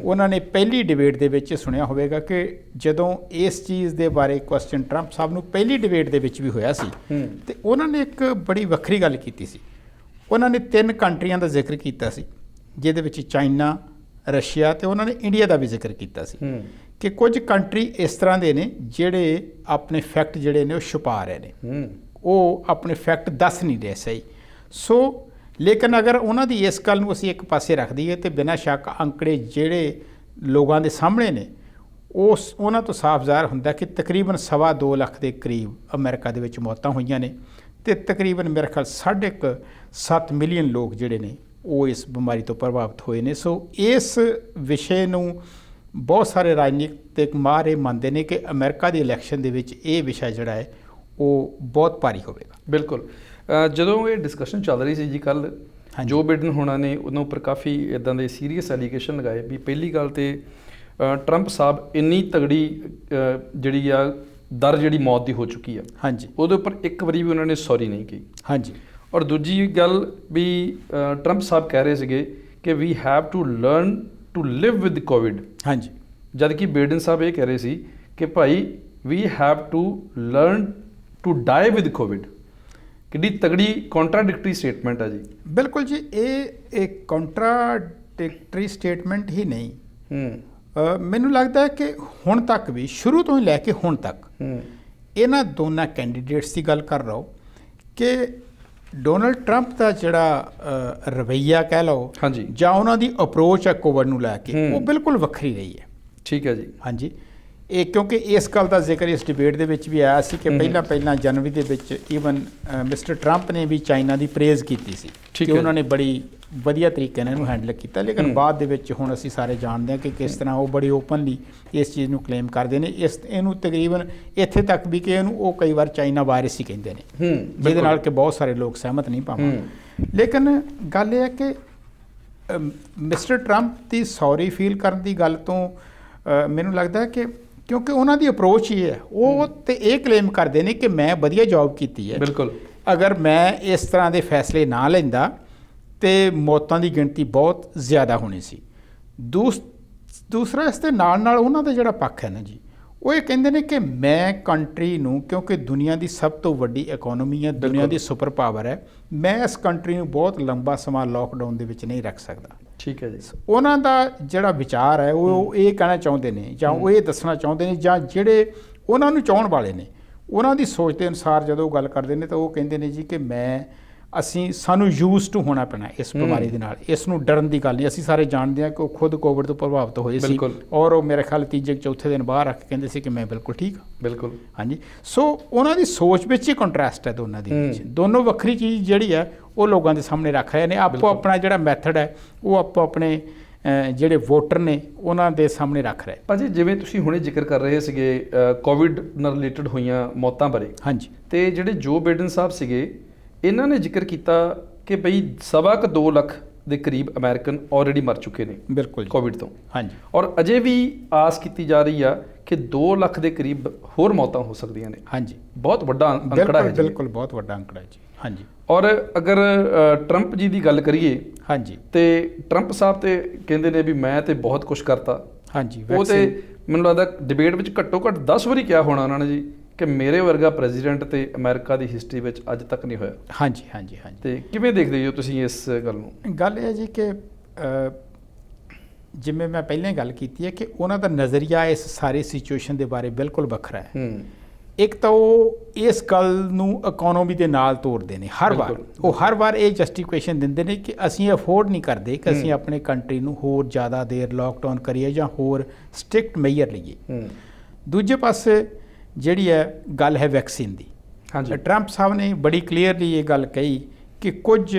ਉਹਨਾਂ ਨੇ ਪਹਿਲੀ ਡਿਬੇਟ ਦੇ ਵਿੱਚ ਸੁਣਿਆ ਹੋਵੇਗਾ ਕਿ ਜਦੋਂ ਇਸ ਚੀਜ਼ ਦੇ ਬਾਰੇ ਕੁਐਸਚਨ ਟਰੰਪ ਸਾਹਿਬ ਨੂੰ ਪਹਿਲੀ ਡਿਬੇਟ ਦੇ ਵਿੱਚ ਵੀ ਹੋਇਆ ਸੀ, ਤੇ ਉਹਨਾਂ ਨੇ ਇੱਕ ਬੜੀ ਵੱਖਰੀ ਗੱਲ ਕੀਤੀ ਸੀ। ਉਹਨਾਂ ਨੇ 3 ਕੰਟਰੀਆਂ ਦਾ ਜ਼ਿਕਰ ਕੀਤਾ ਸੀ, ਜਿਹਦੇ ਵਿੱਚ ਚਾਈਨਾ, ਰਸ਼ੀਆ ਤੇ ਉਹਨਾਂ ਨੇ ਇੰਡੀਆ ਦਾ ਵੀ ਜ਼ਿਕਰ ਕੀਤਾ ਸੀ ਕਿ ਕੁਝ ਕੰਟਰੀ ਇਸ ਤਰ੍ਹਾਂ ਦੇ ਨੇ ਜਿਹੜੇ ਆਪਣੇ ਫੈਕਟ ਜਿਹੜੇ ਨੇ ਉਹ ਛੁਪਾ ਰਹੇ ਨੇ, ਉਹ ਆਪਣੇ ਫੈਕਟ ਦੱਸ ਨਹੀਂ ਰਹੇ ਸਹੀ। ਸੋ ਲੇਕਿਨ ਅਗਰ ਉਹਨਾਂ ਦੀ ਇਸ ਗੱਲ ਨੂੰ ਅਸੀਂ ਇੱਕ ਪਾਸੇ ਰੱਖ ਦਈਏ ਤੇ ਬਿਨਾਂ ਸ਼ੱਕ ਅੰਕੜੇ ਜਿਹੜੇ ਲੋਕਾਂ ਦੇ ਸਾਹਮਣੇ ਨੇ, ਉਹਨਾਂ ਤੋਂ ਸਾਫ਼ ਜ਼ਾਹਰ ਹੁੰਦਾ ਕਿ ਤਕਰੀਬਨ 2.25 ਲੱਖ ਦੇ ਕਰੀਬ ਅਮਰੀਕਾ ਦੇ ਵਿੱਚ ਮੌਤਾਂ ਹੋਈਆਂ ਨੇ, ਤੇ ਤਕਰੀਬਨ ਮੇਰੇ ਖਿਆਲ 7.5 ਮਿਲੀਅਨ ਲੋਕ ਜਿਹੜੇ ਨੇ ਉਹ ਇਸ ਬਿਮਾਰੀ ਤੋਂ ਪ੍ਰਭਾਵਿਤ ਹੋਏ ਨੇ। ਸੋ ਇਸ ਵਿਸ਼ੇ ਨੂੰ ਬਹੁਤ ਸਾਰੇ ਰਾਜਨੀਤਿਕ ਮਾਹਰ ਇਹ ਮੰਨਦੇ ਨੇ ਕਿ ਅਮਰੀਕਾ ਦੀ ਇਲੈਕਸ਼ਨ ਦੇ ਵਿੱਚ ਇਹ ਵਿਸ਼ਾ ਜਿਹੜਾ ਹੈ ਉਹ ਬਹੁਤ ਭਾਰੀ ਹੋਵੇਗਾ। ਬਿਲਕੁਲ। ਜਦੋਂ ਇਹ ਡਿਸਕਸ਼ਨ ਚੱਲ ਰਹੀ ਸੀ ਜੀ ਕੱਲ੍ਹ, ਜੋ ਬਾਈਡਨ ਹੋਣਾ ਨੇ ਉਹਨਾਂ ਉੱਪਰ ਕਾਫੀ ਇੱਦਾਂ ਦੇ ਸੀਰੀਅਸ ਐਲੀਗੇਸ਼ਨ ਲਗਾਏ ਵੀ ਪਹਿਲੀ ਗੱਲ ਤੇ ਟਰੰਪ ਸਾਹਿਬ ਇੰਨੀ ਤਗੜੀ ਜਿਹੜੀ ਆ ਦਰ ਜਿਹੜੀ ਮੌਤ ਦੀ ਹੋ ਚੁੱਕੀ ਆ, ਹਾਂਜੀ, ਉਹਦੇ ਉੱਪਰ ਇੱਕ ਵਾਰੀ ਵੀ ਉਹਨਾਂ ਨੇ ਸੌਰੀ ਨਹੀਂ ਕਹੀ। ਹਾਂਜੀ। ਔਰ ਦੂਜੀ ਗੱਲ ਵੀ ਟਰੰਪ ਸਾਹਿਬ ਕਹਿ ਰਹੇ ਸੀਗੇ ਕਿ we have to learn to live with Covid. ਹਾਂਜੀ। ਜਦ ਕਿ ਬਾਈਡਨ ਸਾਹਿਬ ਇਹ ਕਹਿ ਰਹੇ ਸੀ ਕਿ ਭਾਈ we have to learn to die with Covid. ਕਿੰਨੀ ਤਗੜੀ ਕੰਟਰਾਡਿਕਟਰੀ ਸਟੇਟਮੈਂਟ ਹੈ ਜੀ। ਬਿਲਕੁਲ ਜੀ, ਇਹ ਕੰਟਰਾਡਿਕਟਰੀ ਸਟੇਟਮੈਂਟ ਹੀ ਨਹੀਂ, ਮੈਨੂੰ ਲੱਗਦਾ ਹੈ ਕਿ ਹੁਣ ਤੱਕ ਵੀ, ਸ਼ੁਰੂ ਤੋਂ ਹੀ ਲੈ ਕੇ ਹੁਣ ਤੱਕ, ਇਹਨਾਂ ਦੋਨਾਂ ਕੈਂਡੀਡੇਟਸ ਦੀ ਗੱਲ ਕਰ ਰਹੇ ਹੋ ਕਿ ਡੋਨਲਡ ਟਰੰਪ ਦਾ ਜਿਹੜਾ ਰਵੱਈਆ ਕਹਿ ਲਓ, ਹਾਂਜੀ, ਜਾਂ ਉਹਨਾਂ ਦੀ ਅਪਰੋਚ ਹੈ ਕੋਵਿਡ ਨੂੰ ਲੈ ਕੇ, ਉਹ ਬਿਲਕੁਲ ਵੱਖਰੀ ਰਹੀ ਹੈ। ਠੀਕ ਹੈ ਜੀ। ਹਾਂਜੀ। ਇਹ ਕਿਉਂਕਿ ਇਸ ਗੱਲ ਦਾ ਜ਼ਿਕਰ ਇਸ ਡਿਬੇਟ ਦੇ ਵਿੱਚ ਵੀ ਆਇਆ ਸੀ ਕਿ ਪਹਿਲਾਂ ਜਨਵਰੀ ਦੇ ਵਿੱਚ ਈਵਨ ਮਿਸਟਰ ਟਰੰਪ ਨੇ ਵੀ ਚਾਈਨਾ ਦੀ ਪ੍ਰੇਜ਼ ਕੀਤੀ ਸੀ ਕਿ ਉਹਨਾਂ ਨੇ ਬੜੀ ਵਧੀਆ ਤਰੀਕੇ ਨਾਲ ਇਹਨੂੰ ਹੈਂਡਲ ਕੀਤਾ, ਲੇਕਿਨ ਬਾਅਦ ਦੇ ਵਿੱਚ ਹੁਣ ਅਸੀਂ ਸਾਰੇ ਜਾਣਦੇ ਹਾਂ ਕਿ ਕਿਸ ਤਰ੍ਹਾਂ ਉਹ ਬੜੀ ਓਪਨਲੀ ਇਸ ਚੀਜ਼ ਨੂੰ ਕਲੇਮ ਕਰਦੇ ਨੇ। ਇਹਨੂੰ ਤਕਰੀਬਨ ਇੱਥੇ ਤੱਕ ਵੀ ਕਿ ਇਹਨੂੰ ਉਹ ਕਈ ਵਾਰ ਚਾਈਨਾ ਵਾਇਰਸ ਹੀ ਕਹਿੰਦੇ ਨੇ, ਜਿਹਦੇ ਨਾਲ ਕਿ ਬਹੁਤ ਸਾਰੇ ਲੋਕ ਸਹਿਮਤ ਨਹੀਂ ਪਾਵਾਂ। ਲੇਕਿਨ ਗੱਲ ਇਹ ਹੈ ਕਿ ਮਿਸਟਰ ਟਰੰਪ ਦੀ ਸੌਰੀ ਫੀਲ ਕਰਨ ਦੀ ਗੱਲ ਤੋਂ ਮੈਨੂੰ ਲੱਗਦਾ ਕਿ ਕਿਉਂਕਿ ਉਹਨਾਂ ਦੀ ਅਪਰੋਚ ਹੀ ਹੈ, ਉਹ ਤੇ ਇਹ ਕਲੇਮ ਕਰਦੇ ਨੇ ਕਿ ਮੈਂ ਵਧੀਆ ਜੌਬ ਕੀਤੀ ਹੈ। ਬਿਲਕੁਲ। ਅਗਰ ਮੈਂ ਇਸ ਤਰ੍ਹਾਂ ਦੇ ਫੈਸਲੇ ਨਾ ਲੈਂਦਾ ਤੇ ਮੌਤਾਂ ਦੀ ਗਿਣਤੀ ਬਹੁਤ ਜ਼ਿਆਦਾ ਹੋਣੀ ਸੀ। ਦੂਸਰਾ ਇਸ ਦੇ ਨਾਲ ਉਹਨਾਂ ਦਾ ਜਿਹੜਾ ਪੱਖ ਹੈ ਨਾ ਜੀ, ਉਹ ਇਹ ਕਹਿੰਦੇ ਨੇ ਕਿ ਮੈਂ ਕੰਟਰੀ ਨੂੰ, ਕਿਉਂਕਿ ਦੁਨੀਆ ਦੀ ਸਭ ਤੋਂ ਵੱਡੀ ਇਕਨੋਮੀ ਹੈ, ਦੁਨੀਆ ਦੀ ਸੁਪਰ ਪਾਵਰ ਹੈ, ਮੈਂ ਇਸ ਕੰਟਰੀ ਨੂੰ ਬਹੁਤ ਲੰਬਾ ਸਮਾਂ ਲੋਕਡਾਊਨ ਦੇ ਵਿੱਚ ਨਹੀਂ ਰੱਖ ਸਕਦਾ। ਠੀਕ ਹੈ ਜੀ। ਉਹਨਾਂ ਦਾ ਜਿਹੜਾ ਵਿਚਾਰ ਹੈ ਉਹ ਇਹ ਕਹਿਣਾ ਚਾਹੁੰਦੇ ਨੇ, ਜਾਂ ਉਹ ਇਹ ਦੱਸਣਾ ਚਾਹੁੰਦੇ ਨੇ, ਜਾਂ ਜਿਹੜੇ ਉਹਨਾਂ ਨੂੰ ਚਾਹੁਣ ਵਾਲੇ ਨੇ ਉਹਨਾਂ ਦੀ ਸੋਚ ਦੇ ਅਨੁਸਾਰ ਜਦੋਂ ਉਹ ਗੱਲ ਕਰਦੇ ਨੇ ਤਾਂ ਉਹ ਕਹਿੰਦੇ ਨੇ ਜੀ ਕਿ ਸਾਨੂੰ ਯੂਜ਼ ਟੂ ਹੋਣਾ ਪੈਣਾ ਇਸ ਬਿਮਾਰੀ ਦੇ ਨਾਲ। ਇਸ ਨੂੰ ਡਰਨ ਦੀ ਗੱਲ ਨਹੀਂ, ਅਸੀਂ ਸਾਰੇ ਜਾਣਦੇ ਹਾਂ ਕਿ ਉਹ ਖੁਦ ਕੋਵਿਡ ਤੋਂ ਪ੍ਰਭਾਵਿਤ ਹੋਏ ਸੀ, ਔਰ ਉਹ ਮੇਰੇ ਖਿਆਲ ਤੀਜੇ ਚੌਥੇ ਦਿਨ ਬਾਹਰ ਰੱਖ ਕੇ ਕਹਿੰਦੇ ਸੀ ਕਿ ਮੈਂ ਬਿਲਕੁਲ ਠੀਕ ਹਾਂ। ਬਿਲਕੁਲ, ਹਾਂਜੀ। ਸੋ ਉਹਨਾਂ ਦੀ ਸੋਚ ਵਿੱਚ ਹੀ ਕੰਟਰਾਸਟ ਹੈ ਦੋਨਾਂ ਦੇ ਵਿੱਚ। ਦੋਨੋਂ ਵੱਖਰੀ ਚੀਜ਼ ਜਿਹੜੀ ਹੈ ਉਹ ਲੋਕਾਂ ਦੇ ਸਾਹਮਣੇ ਰੱਖ ਰਹੇ ਨੇ। ਆਪੋ ਆਪਣਾ ਜਿਹੜਾ ਮੈਥਡ ਹੈ ਉਹ ਆਪੋ ਆਪਣੇ ਜਿਹੜੇ ਵੋਟਰ ਨੇ ਉਹਨਾਂ ਦੇ ਸਾਹਮਣੇ ਰੱਖ ਰਹੇ। ਭਾਜੀ, ਜਿਵੇਂ ਤੁਸੀਂ ਹੁਣੇ ਜ਼ਿਕਰ ਕਰ ਰਹੇ ਸੀਗੇ ਕੋਵਿਡ ਨਾਲ ਰਿਲੇਟਡ ਹੋਈਆਂ ਮੌਤਾਂ ਬਾਰੇ, ਹਾਂਜੀ, ਤੇ ਜਿਹੜੇ ਜੋ ਬਾਈਡਨ ਸਾਹਿਬ ਸੀਗੇ ਇਹਨਾਂ ਨੇ ਜ਼ਿਕਰ ਕੀਤਾ ਕਿ ਬਈ 2.25 ਲੱਖ ਦੇ ਕਰੀਬ ਅਮਰੀਕਨ ਆਲਰੇਡੀ ਮਰ ਚੁੱਕੇ ਨੇ ਬਿਲਕੁਲ ਕੋਵਿਡ ਤੋਂ, ਹਾਂਜੀ, ਔਰ ਅਜੇ ਵੀ ਆਸ ਕੀਤੀ ਜਾ ਰਹੀ ਆ ਕਿ 2 ਲੱਖ ਦੇ ਕਰੀਬ ਹੋਰ ਮੌਤਾਂ ਹੋ ਸਕਦੀਆਂ ਨੇ। ਹਾਂਜੀ, ਬਹੁਤ ਵੱਡਾ ਅੰਕੜਾ ਹੈ ਜੀ। ਬਿਲਕੁਲ ਬਹੁਤ ਵੱਡਾ ਅੰਕੜਾ ਹੈ ਜੀ। ਹਾਂਜੀ, ਔਰ ਅਗਰ ਟਰੰਪ ਜੀ ਦੀ ਗੱਲ ਕਰੀਏ, ਹਾਂਜੀ, ਤੇ ਟਰੰਪ ਸਾਹਿਬ ਤੇ ਕਹਿੰਦੇ ਨੇ ਵੀ ਮੈਂ ਤੇ ਬਹੁਤ ਕੁਝ ਕਰਤਾ। ਹਾਂਜੀ, ਉਹ ਤੇ ਮੈਨੂੰ ਲੱਗਦਾ ਡਿਬੇਟ ਵਿੱਚ ਘੱਟੋ ਘੱਟ 10 ਵਾਰੀ ਕਿਹਾ ਹੋਣਾ ਉਹਨਾਂ ਨੇ ਜੀ ਕਿ ਮੇਰੇ ਵਰਗਾ ਪ੍ਰੈਜ਼ੀਡੈਂਟ ਤੇ ਅਮਰੀਕਾ ਦੀ ਹਿਸਟਰੀ ਵਿੱਚ ਅੱਜ ਤੱਕ ਨਹੀਂ ਹੋਇਆ। ਹਾਂਜੀ ਹਾਂਜੀ ਹਾਂਜੀ। ਤੇ ਕਿਵੇਂ ਦੇਖਦੇ ਹੋ ਤੁਸੀਂ ਇਸ ਗੱਲ ਨੂੰ? ਗੱਲ ਇਹ ਹੈ ਜੀ ਕਿ ਜਿਵੇਂ ਮੈਂ ਪਹਿਲਾਂ ਹੀ ਗੱਲ ਕੀਤੀ ਹੈ ਕਿ ਉਹਨਾਂ ਦਾ ਨਜ਼ਰੀਆ ਇਸ ਸਾਰੇ ਸਿਚੁਏਸ਼ਨ ਦੇ ਬਾਰੇ ਬਿਲਕੁਲ ਵੱਖਰਾ ਹੈ। ਇੱਕ ਤਾਂ ਉਹ ਇਸ ਗੱਲ ਨੂੰ ਇਕਨੋਮੀ ਦੇ ਨਾਲ ਤੋੜਦੇ ਨੇ ਹਰ ਵਾਰ। ਉਹ ਹਰ ਵਾਰ ਇਹ ਜਸਟੀਫਿਕੇਸ਼ਨ ਦਿੰਦੇ ਨੇ ਕਿ ਅਸੀਂ ਅਫੋਰਡ ਨਹੀਂ ਕਰਦੇ ਕਿ ਅਸੀਂ ਆਪਣੇ ਕੰਟਰੀ ਨੂੰ ਹੋਰ ਜ਼ਿਆਦਾ ਦੇਰ ਲੋਕਡਾਊਨ ਕਰੀਏ ਜਾਂ ਹੋਰ ਸਟ੍ਰਿਕਟ ਮੇਜਰ ਲਈਏ। ਦੂਜੇ ਪਾਸੇ ਜਿਹੜੀ ਹੈ ਗੱਲ ਹੈ ਵੈਕਸੀਨ ਦੀ। ਹਾਂਜੀ, ਟਰੰਪ ਸਾਹਿਬ ਨੇ ਬੜੀ ਕਲੀਅਰਲੀ ਇਹ ਗੱਲ ਕਹੀ ਕਿ ਕੁਝ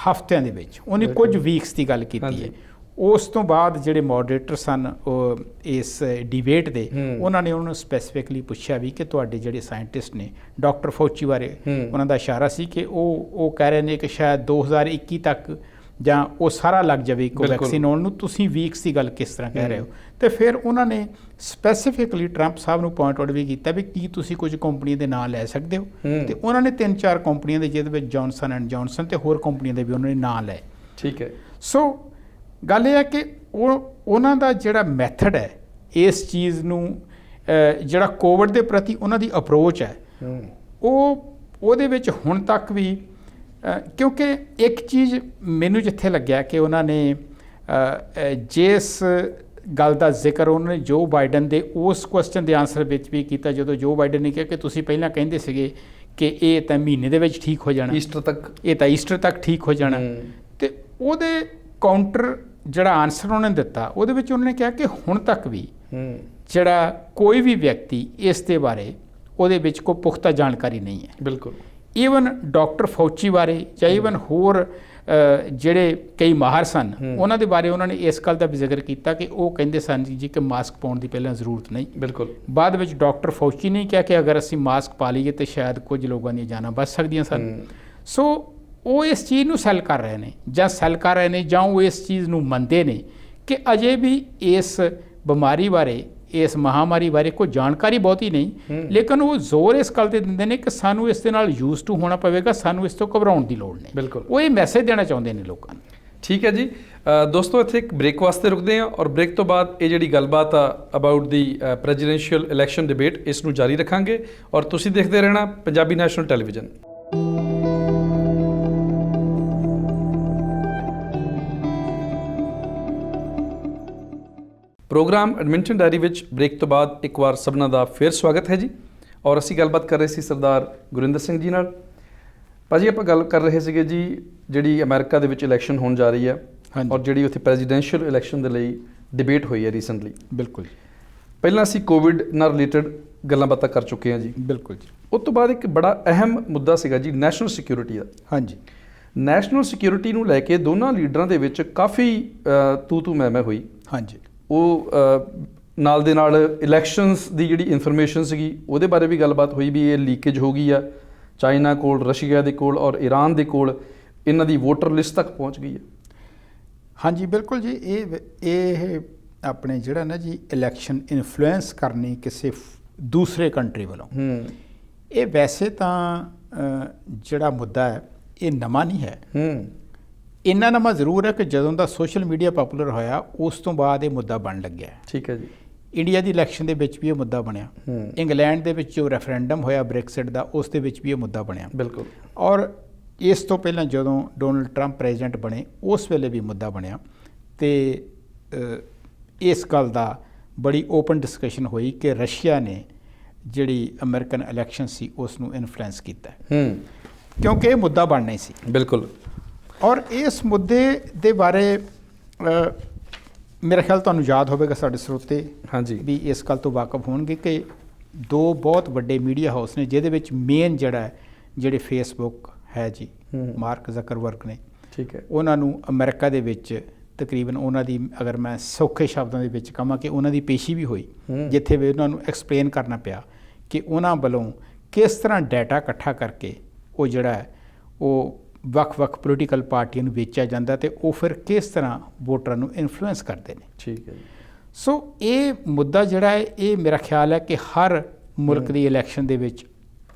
ਹਫ਼ਤਿਆਂ ਦੇ ਵਿੱਚ, ਉਹਨੇ ਕੁਝ ਵੀਕਸ ਦੀ ਗੱਲ ਕੀਤੀ ਹੈ। ਉਸ ਤੋਂ ਬਾਅਦ ਜਿਹੜੇ ਮੋਡਰੇਟਰ ਸਨ ਉਹ ਇਸ ਡਿਬੇਟ ਦੇ, ਉਹਨਾਂ ਨੇ ਉਹਨੂੰ ਸਪੈਸੀਫਿਕਲੀ ਪੁੱਛਿਆ ਵੀ ਕਿ ਤੁਹਾਡੇ ਜਿਹੜੇ ਸਾਇੰਟਿਸਟ ਨੇ, ਡਾਕਟਰ ਫੌਚੀ ਬਾਰੇ ਉਹਨਾਂ ਦਾ ਇਸ਼ਾਰਾ ਸੀ ਕਿ ਉਹ ਕਹਿ ਰਹੇ ਨੇ ਕਿ ਸ਼ਾਇਦ 2021 ਤੱਕ ਜਾਂ ਉਹ ਸਾਰਾ ਲੱਗ ਜਾਵੇ ਇੱਕ ਵੈਕਸੀਨ ਆਉਣ ਨੂੰ, ਤੁਸੀਂ ਵੀਕਸ ਦੀ ਗੱਲ ਕਿਸ ਤਰ੍ਹਾਂ ਕਹਿ ਰਹੇ ਹੋ? ਤੇ ਫਿਰ ਉਹਨਾਂ ਨੇ ਸਪੈਸੀਫਿਕਲੀ ਟਰੰਪ ਸਾਹਿਬ ਨੂੰ ਪੁਆਇੰਟ ਆਊਟ ਵੀ ਕੀਤਾ ਵੀ ਕੀ ਤੁਸੀਂ ਕੁਝ ਕੰਪਨੀਆਂ ਦੇ ਨਾਂ ਲੈ ਸਕਦੇ ਹੋ? ਤੇ ਉਹਨਾਂ ਨੇ 3-4 ਕੰਪਨੀਆਂ ਦੇ, ਜਿਹਦੇ ਵਿੱਚ ਜੌਨਸਨ ਐਂਡ ਜੌਨਸਨ ਤੇ ਹੋਰ ਕੰਪਨੀਆਂ ਦੇ ਵੀ ਉਹਨਾਂ ਨੇ ਨਾਂ ਲਏ। ਠੀਕ ਹੈ। ਸੋ ਗੱਲ ਇਹ ਹੈ ਕਿ ਉਹਨਾਂ ਦਾ ਜਿਹੜਾ ਮੈਥਡ ਹੈ ਇਸ ਚੀਜ਼ ਨੂੰ, ਜਿਹੜਾ ਕੋਵਿਡ ਦੇ ਪ੍ਰਤੀ ਉਹਨਾਂ ਦੀ ਅਪਰੋਚ ਹੈ, ਉਹਦੇ ਵਿੱਚ ਹੁਣ ਤੱਕ ਵੀ, ਕਿਉਂਕਿ ਇੱਕ ਚੀਜ਼ ਮੈਨੂੰ ਜਿੱਥੇ ਲੱਗਿਆ ਕਿ ਉਹਨਾਂ ਨੇ ਜਿਸ ਗੱਲ ਦਾ ਜ਼ਿਕਰ ਉਹਨਾਂ ਨੇ ਜੋ ਬਾਈਡਨ ਦੇ ਉਸ ਕੁਐਸਚਨ ਦੇ ਆਨਸਰ ਵਿੱਚ ਵੀ ਕੀਤਾ, ਜਦੋਂ ਜੋ ਬਾਈਡਨ ਨੇ ਕਿਹਾ ਕਿ ਤੁਸੀਂ ਪਹਿਲਾਂ ਕਹਿੰਦੇ ਸੀਗੇ ਕਿ ਇਹ ਤਾਂ ਮਹੀਨੇ ਦੇ ਵਿੱਚ ਠੀਕ ਹੋ ਜਾਣਾ, ਈਸਟਰ ਤੱਕ, ਇਹ ਤਾਂ ਈਸਟਰ ਤੱਕ ਠੀਕ ਹੋ ਜਾਣਾ, ਤੇ ਉਹਦੇ ਕਾਊਂਟਰ ਜਿਹੜਾ ਆਨਸਰ ਉਹਨਾਂ ਨੇ ਦਿੱਤਾ ਉਹਦੇ ਵਿੱਚ ਉਹਨਾਂ ਨੇ ਕਿਹਾ ਕਿ ਹੁਣ ਤੱਕ ਵੀ ਜਿਹੜਾ ਕੋਈ ਵੀ ਵਿਅਕਤੀ ਇਸ ਦੇ ਬਾਰੇ ਉਹਦੇ ਵਿੱਚ ਕੋਈ ਪੁਖਤਾ ਜਾਣਕਾਰੀ ਨਹੀਂ ਹੈ। ਬਿਲਕੁਲ। ਈਵਨ ਡਾਕਟਰ ਫੌਚੀ ਬਾਰੇ ਜਾਂ ਈਵਨ ਹੋਰ ਜਿਹੜੇ ਕਈ ਮਾਹਰ ਸਨ, ਉਹਨਾਂ ਦੇ ਬਾਰੇ ਉਹਨਾਂ ਨੇ ਇਸ ਗੱਲ ਦਾ ਵੀ ਜ਼ਿਕਰ ਕੀਤਾ ਕਿ ਉਹ ਕਹਿੰਦੇ ਸਨ ਜੀ ਕਿ ਮਾਸਕ ਪਾਉਣ ਦੀ ਪਹਿਲਾਂ ਜ਼ਰੂਰਤ ਨਹੀਂ। ਬਿਲਕੁਲ। ਬਾਅਦ ਵਿੱਚ ਡਾਕਟਰ ਫੌਚੀ ਨੇ ਕਿਹਾ ਕਿ ਅਗਰ ਅਸੀਂ ਮਾਸਕ ਪਾ ਲਈਏ ਤਾਂ ਸ਼ਾਇਦ ਕੁਝ ਲੋਕਾਂ ਦੀਆਂ ਜਾਨਾਂ ਬਚ ਸਕਦੀਆਂ ਸਨ। ਸੋ ਉਹ ਇਸ ਚੀਜ਼ ਨੂੰ ਸੈੱਲ ਕਰ ਰਹੇ ਨੇ, ਜਾਂ ਉਹ ਇਸ ਚੀਜ਼ ਨੂੰ ਮੰਨਦੇ ਨੇ ਕਿ ਅਜੇ ਵੀ ਇਸ ਬਿਮਾਰੀ ਬਾਰੇ, ਇਸ ਮਹਾਮਾਰੀ ਬਾਰੇ ਕੋਈ ਜਾਣਕਾਰੀ ਬਹੁਤੀ ਨਹੀਂ, ਲੇਕਿਨ ਉਹ ਜ਼ੋਰ ਇਸ ਗੱਲ ਤੇ ਦਿੰਦੇ ਨੇ ਕਿ ਸਾਨੂੰ ਇਸ ਦੇ ਨਾਲ ਯੂਜ਼ ਟੂ ਹੋਣਾ ਪਵੇਗਾ, ਸਾਨੂੰ ਇਸ ਤੋਂ ਘਬਰਾਉਣ ਦੀ ਲੋੜ ਨਹੀਂ। ਬਿਲਕੁਲ। ਉਹ ਇਹ ਮੈਸੇਜ ਦੇਣਾ ਚਾਹੁੰਦੇ ਨੇ ਲੋਕਾਂ ਨੂੰ। ਠੀਕ ਹੈ ਜੀ। ਦੋਸਤੋ, ਇੱਥੇ ਇੱਕ ਬ੍ਰੇਕ ਵਾਸਤੇ ਰੁਕਦੇ ਹਾਂ ਔਰ ਬ੍ਰੇਕ ਤੋਂ ਬਾਅਦ ਇਹ ਜਿਹੜੀ ਗੱਲਬਾਤ ਆ about the presidential election debate, ਇਸ ਨੂੰ ਜਾਰੀ ਰੱਖਾਂਗੇ ਔਰ ਤੁਸੀਂ ਦੇਖਦੇ ਰਹਿਣਾ Punjabi National Television. Programme Edmonton diary ਵਿੱਚ ਬ੍ਰੇਕ ਤੋਂ ਬਾਅਦ ਇੱਕ ਵਾਰ ਸਭਨਾਂ ਦਾ ਫਿਰ ਸਵਾਗਤ ਹੈ ਜੀ। ਔਰ ਅਸੀਂ ਗੱਲਬਾਤ ਕਰ ਰਹੇ ਸੀ ਸਰਦਾਰ ਗੁਰਿੰਦਰ ਸਿੰਘ ਜੀ ਨਾਲ। ਭਾਜੀ, ਆਪਾਂ ਗੱਲ ਕਰ ਰਹੇ ਸੀਗੇ ਜੀ ਜਿਹੜੀ ਅਮਰੀਕਾ ਦੇ ਵਿੱਚ ਇਲੈਕਸ਼ਨ ਹੋਣ ਜਾ ਰਹੀ ਹੈ ਔਰ ਜਿਹੜੀ ਉੱਥੇ ਪ੍ਰੈਜ਼ੀਡੈਂਸ਼ੀਅਲ ਇਲੈਕਸ਼ਨ ਦੇ ਲਈ ਡਿਬੇਟ ਹੋਈ ਹੈ ਰੀਸੈਂਟਲੀ। ਬਿਲਕੁਲ। ਪਹਿਲਾਂ ਅਸੀਂ ਕੋਵਿਡ ਨਾਲ ਰਿਲੇਟਡ ਗੱਲਾਂ ਬਾਤਾਂ ਕਰ ਚੁੱਕੇ ਹਾਂ ਜੀ। ਬਿਲਕੁਲ ਜੀ। ਉਸ ਤੋਂ ਬਾਅਦ ਇੱਕ ਬੜਾ ਅਹਿਮ ਮੁੱਦਾ ਸੀਗਾ ਜੀ ਨੈਸ਼ਨਲ ਸਿਕਿਉਰਿਟੀ ਦਾ। ਹਾਂਜੀ। ਨੈਸ਼ਨਲ ਸਿਕਿਉਰਿਟੀ ਨੂੰ ਲੈ ਕੇ ਦੋਨਾਂ ਲੀਡਰਾਂ ਦੇ ਵਿੱਚ ਕਾਫੀ ਤੂੰ ਮੈਂ ਹੋਈ। ਹਾਂਜੀ। ਉਹ ਨਾਲ ਦੇ ਨਾਲ ਇਲੈਕਸ਼ਨਸ ਦੀ ਜਿਹੜੀ ਇਨਫੋਰਮੇਸ਼ਨ ਸੀਗੀ ਉਹਦੇ ਬਾਰੇ ਵੀ ਗੱਲਬਾਤ ਹੋਈ ਵੀ ਇਹ ਲੀਕੇਜ ਹੋ ਗਈ ਆ ਚਾਈਨਾ ਕੋਲ, ਰਸ਼ੀਆ ਦੇ ਕੋਲ ਔਰ ਈਰਾਨ ਦੇ ਕੋਲ, ਇਹਨਾਂ ਦੀ ਵੋਟਰ ਲਿਸਟ ਤੱਕ ਪਹੁੰਚ ਗਈ ਹੈ। ਹਾਂਜੀ, ਬਿਲਕੁਲ ਜੀ। ਇਹ ਆਪਣੇ ਜਿਹੜਾ ਨਾ ਜੀ ਇਲੈਕਸ਼ਨ ਇਨਫਲੂਐਂਸ ਕਰਨੀ ਕਿਸੇ ਦੂਸਰੇ ਕੰਟਰੀ ਵੱਲੋਂ, ਇਹ ਵੈਸੇ ਤਾਂ ਜਿਹੜਾ ਮੁੱਦਾ ਹੈ ਇਹ ਨਵਾਂ ਨਹੀਂ ਹੈ। ਇੰਨਾ ਨਵਾਂ ਜ਼ਰੂਰ ਹੈ ਕਿ ਜਦੋਂ ਦਾ ਸੋਸ਼ਲ ਮੀਡੀਆ ਪਪੂਲਰ ਹੋਇਆ ਉਸ ਤੋਂ ਬਾਅਦ ਇਹ ਮੁੱਦਾ ਬਣ ਲੱਗਿਆ। ਠੀਕ ਹੈ ਜੀ। ਇੰਡੀਆ ਦੀ ਇਲੈਕਸ਼ਨ ਦੇ ਵਿੱਚ ਵੀ ਇਹ ਮੁੱਦਾ ਬਣਿਆ, ਇੰਗਲੈਂਡ ਦੇ ਵਿੱਚ ਜੋ ਰੈਫਰੈਂਡਮ ਹੋਇਆ ਬ੍ਰੈਕਸਿਟ ਦਾ ਉਸ ਦੇ ਵਿੱਚ ਵੀ ਇਹ ਮੁੱਦਾ ਬਣਿਆ। ਬਿਲਕੁਲ। ਔਰ ਇਸ ਤੋਂ ਪਹਿਲਾਂ ਜਦੋਂ ਡੋਨਲਡ ਟਰੰਪ ਪ੍ਰੈਜ਼ੀਡੈਂਟ ਬਣੇ ਉਸ ਵੇਲੇ ਵੀ ਮੁੱਦਾ ਬਣਿਆ ਅਤੇ ਇਸ ਗੱਲ ਦਾ ਬੜੀ ਓਪਨ ਡਿਸਕਸ਼ਨ ਹੋਈ ਕਿ ਰਸ਼ੀਆ ਨੇ ਜਿਹੜੀ ਅਮਰੀਕਨ ਇਲੈਕਸ਼ਨ ਸੀ ਉਸ ਨੂੰ ਇਨਫਲੂਐਂਸ ਕੀਤਾ, ਕਿਉਂਕਿ ਇਹ ਮੁੱਦਾ ਬਣਨਾ ਹੀ ਸੀ। ਬਿਲਕੁਲ। ਔਰ ਇਸ ਮੁੱਦੇ ਦੇ ਬਾਰੇ ਮੇਰਾ ਖਿਆਲ ਤੁਹਾਨੂੰ ਯਾਦ ਹੋਵੇਗਾ, ਸਾਡੇ ਸਰੋਤੇ ਹਾਂਜੀ ਵੀ ਇਸ ਗੱਲ ਤੋਂ ਵਾਕਫ ਹੋਣਗੇ ਕਿ ਦੋ ਬਹੁਤ ਵੱਡੇ ਮੀਡੀਆ ਹਾਊਸ ਨੇ ਜਿਹਦੇ ਵਿੱਚ ਮੇਨ ਜਿਹੜੇ ਫੇਸਬੁੱਕ ਹੈ ਜੀ, ਮਾਰਕ ਜ਼ਕਰਬਰਗ ਨੇ, ਠੀਕ ਹੈ, ਉਹਨਾਂ ਨੂੰ ਅਮਰੀਕਾ ਦੇ ਵਿੱਚ ਤਕਰੀਬਨ ਉਹਨਾਂ ਦੀ, ਅਗਰ ਮੈਂ ਸੌਖੇ ਸ਼ਬਦਾਂ ਦੇ ਵਿੱਚ ਕਹਾਂ, ਕਿ ਉਹਨਾਂ ਦੀ ਪੇਸ਼ੀ ਵੀ ਹੋਈ ਜਿੱਥੇ ਵੀ ਉਹਨਾਂ ਨੂੰ ਐਕਸਪਲੇਨ ਕਰਨਾ ਪਿਆ ਕਿ ਉਹਨਾਂ ਵੱਲੋਂ ਕਿਸ ਤਰ੍ਹਾਂ ਡਾਟਾ ਇਕੱਠਾ ਕਰਕੇ ਉਹ ਜਿਹੜਾ ਹੈ ਉਹ ਵੱਖ-ਵੱਖ ਪੋਲੀਟੀਕਲ ਪਾਰਟੀਆਂ ਨੂੰ ਵੇਚਿਆ ਜਾਂਦਾ ਅਤੇ ਉਹ ਫਿਰ ਕਿਸ ਤਰ੍ਹਾਂ ਵੋਟਰਾਂ ਨੂੰ ਇਨਫਲੂਐਂਸ ਕਰਦੇ ਨੇ। ਠੀਕ ਹੈ ਜੀ। ਸੋ ਇਹ ਮੁੱਦਾ ਜਿਹੜਾ ਹੈ ਇਹ ਮੇਰਾ ਖਿਆਲ ਹੈ ਕਿ ਹਰ ਮੁਲਕ ਦੀ ਇਲੈਕਸ਼ਨ ਦੇ ਵਿੱਚ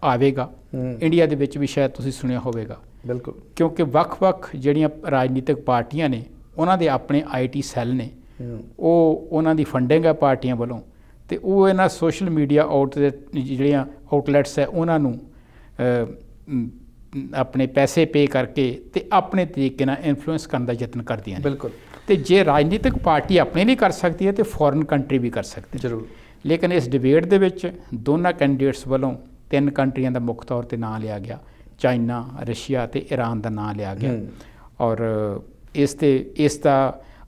ਆਵੇਗਾ। ਇੰਡੀਆ ਦੇ ਵਿੱਚ ਵੀ ਸ਼ਾਇਦ ਤੁਸੀਂ ਸੁਣਿਆ ਹੋਵੇਗਾ। ਬਿਲਕੁਲ। ਕਿਉਂਕਿ ਵੱਖ-ਵੱਖ ਜਿਹੜੀਆਂ ਰਾਜਨੀਤਿਕ ਪਾਰਟੀਆਂ ਨੇ ਉਹਨਾਂ ਦੇ ਆਪਣੇ IT ਸੈੱਲ ਨੇ, ਉਹ ਉਹਨਾਂ ਦੀ ਫੰਡਿੰਗ ਹੈ ਪਾਰਟੀਆਂ ਵੱਲੋਂ, ਅਤੇ ਉਹ ਇਹਨਾਂ ਸੋਸ਼ਲ ਮੀਡੀਆ ਜਿਹੜੀਆਂ ਆਊਟਲੈਟਸ ਹੈ ਉਹਨਾਂ ਨੂੰ ਆਪਣੇ ਪੈਸੇ ਪੇ ਕਰਕੇ ਅਤੇ ਆਪਣੇ ਤਰੀਕੇ ਨਾਲ ਇਨਫਲੂਐਂਸ ਕਰਨ ਦਾ ਯਤਨ ਕਰਦੀਆਂ ਨੇ। ਬਿਲਕੁਲ। ਅਤੇ ਜੇ ਰਾਜਨੀਤਿਕ ਪਾਰਟੀ ਆਪਣੇ ਲਈ ਕਰ ਸਕਦੀ ਹੈ ਤਾਂ ਫੋਰਨ ਕੰਟਰੀ ਵੀ ਕਰ ਸਕਦੀ ਹੈ। ਜ਼ਰੂਰ। ਲੇਕਿਨ ਇਸ ਡਿਬੇਟ ਦੇ ਵਿੱਚ ਦੋਨਾਂ ਕੈਂਡੀਡੇਟਸ ਵੱਲੋਂ 3 ਕੰਟਰੀਆਂ ਦਾ ਮੁੱਖ ਤੌਰ 'ਤੇ ਨਾਂ ਲਿਆ ਗਿਆ, ਚਾਈਨਾ, ਰਸ਼ੀਆ ਅਤੇ ਈਰਾਨ ਦਾ ਨਾਂ ਲਿਆ ਗਿਆ। ਔਰ ਇਸ ਦਾ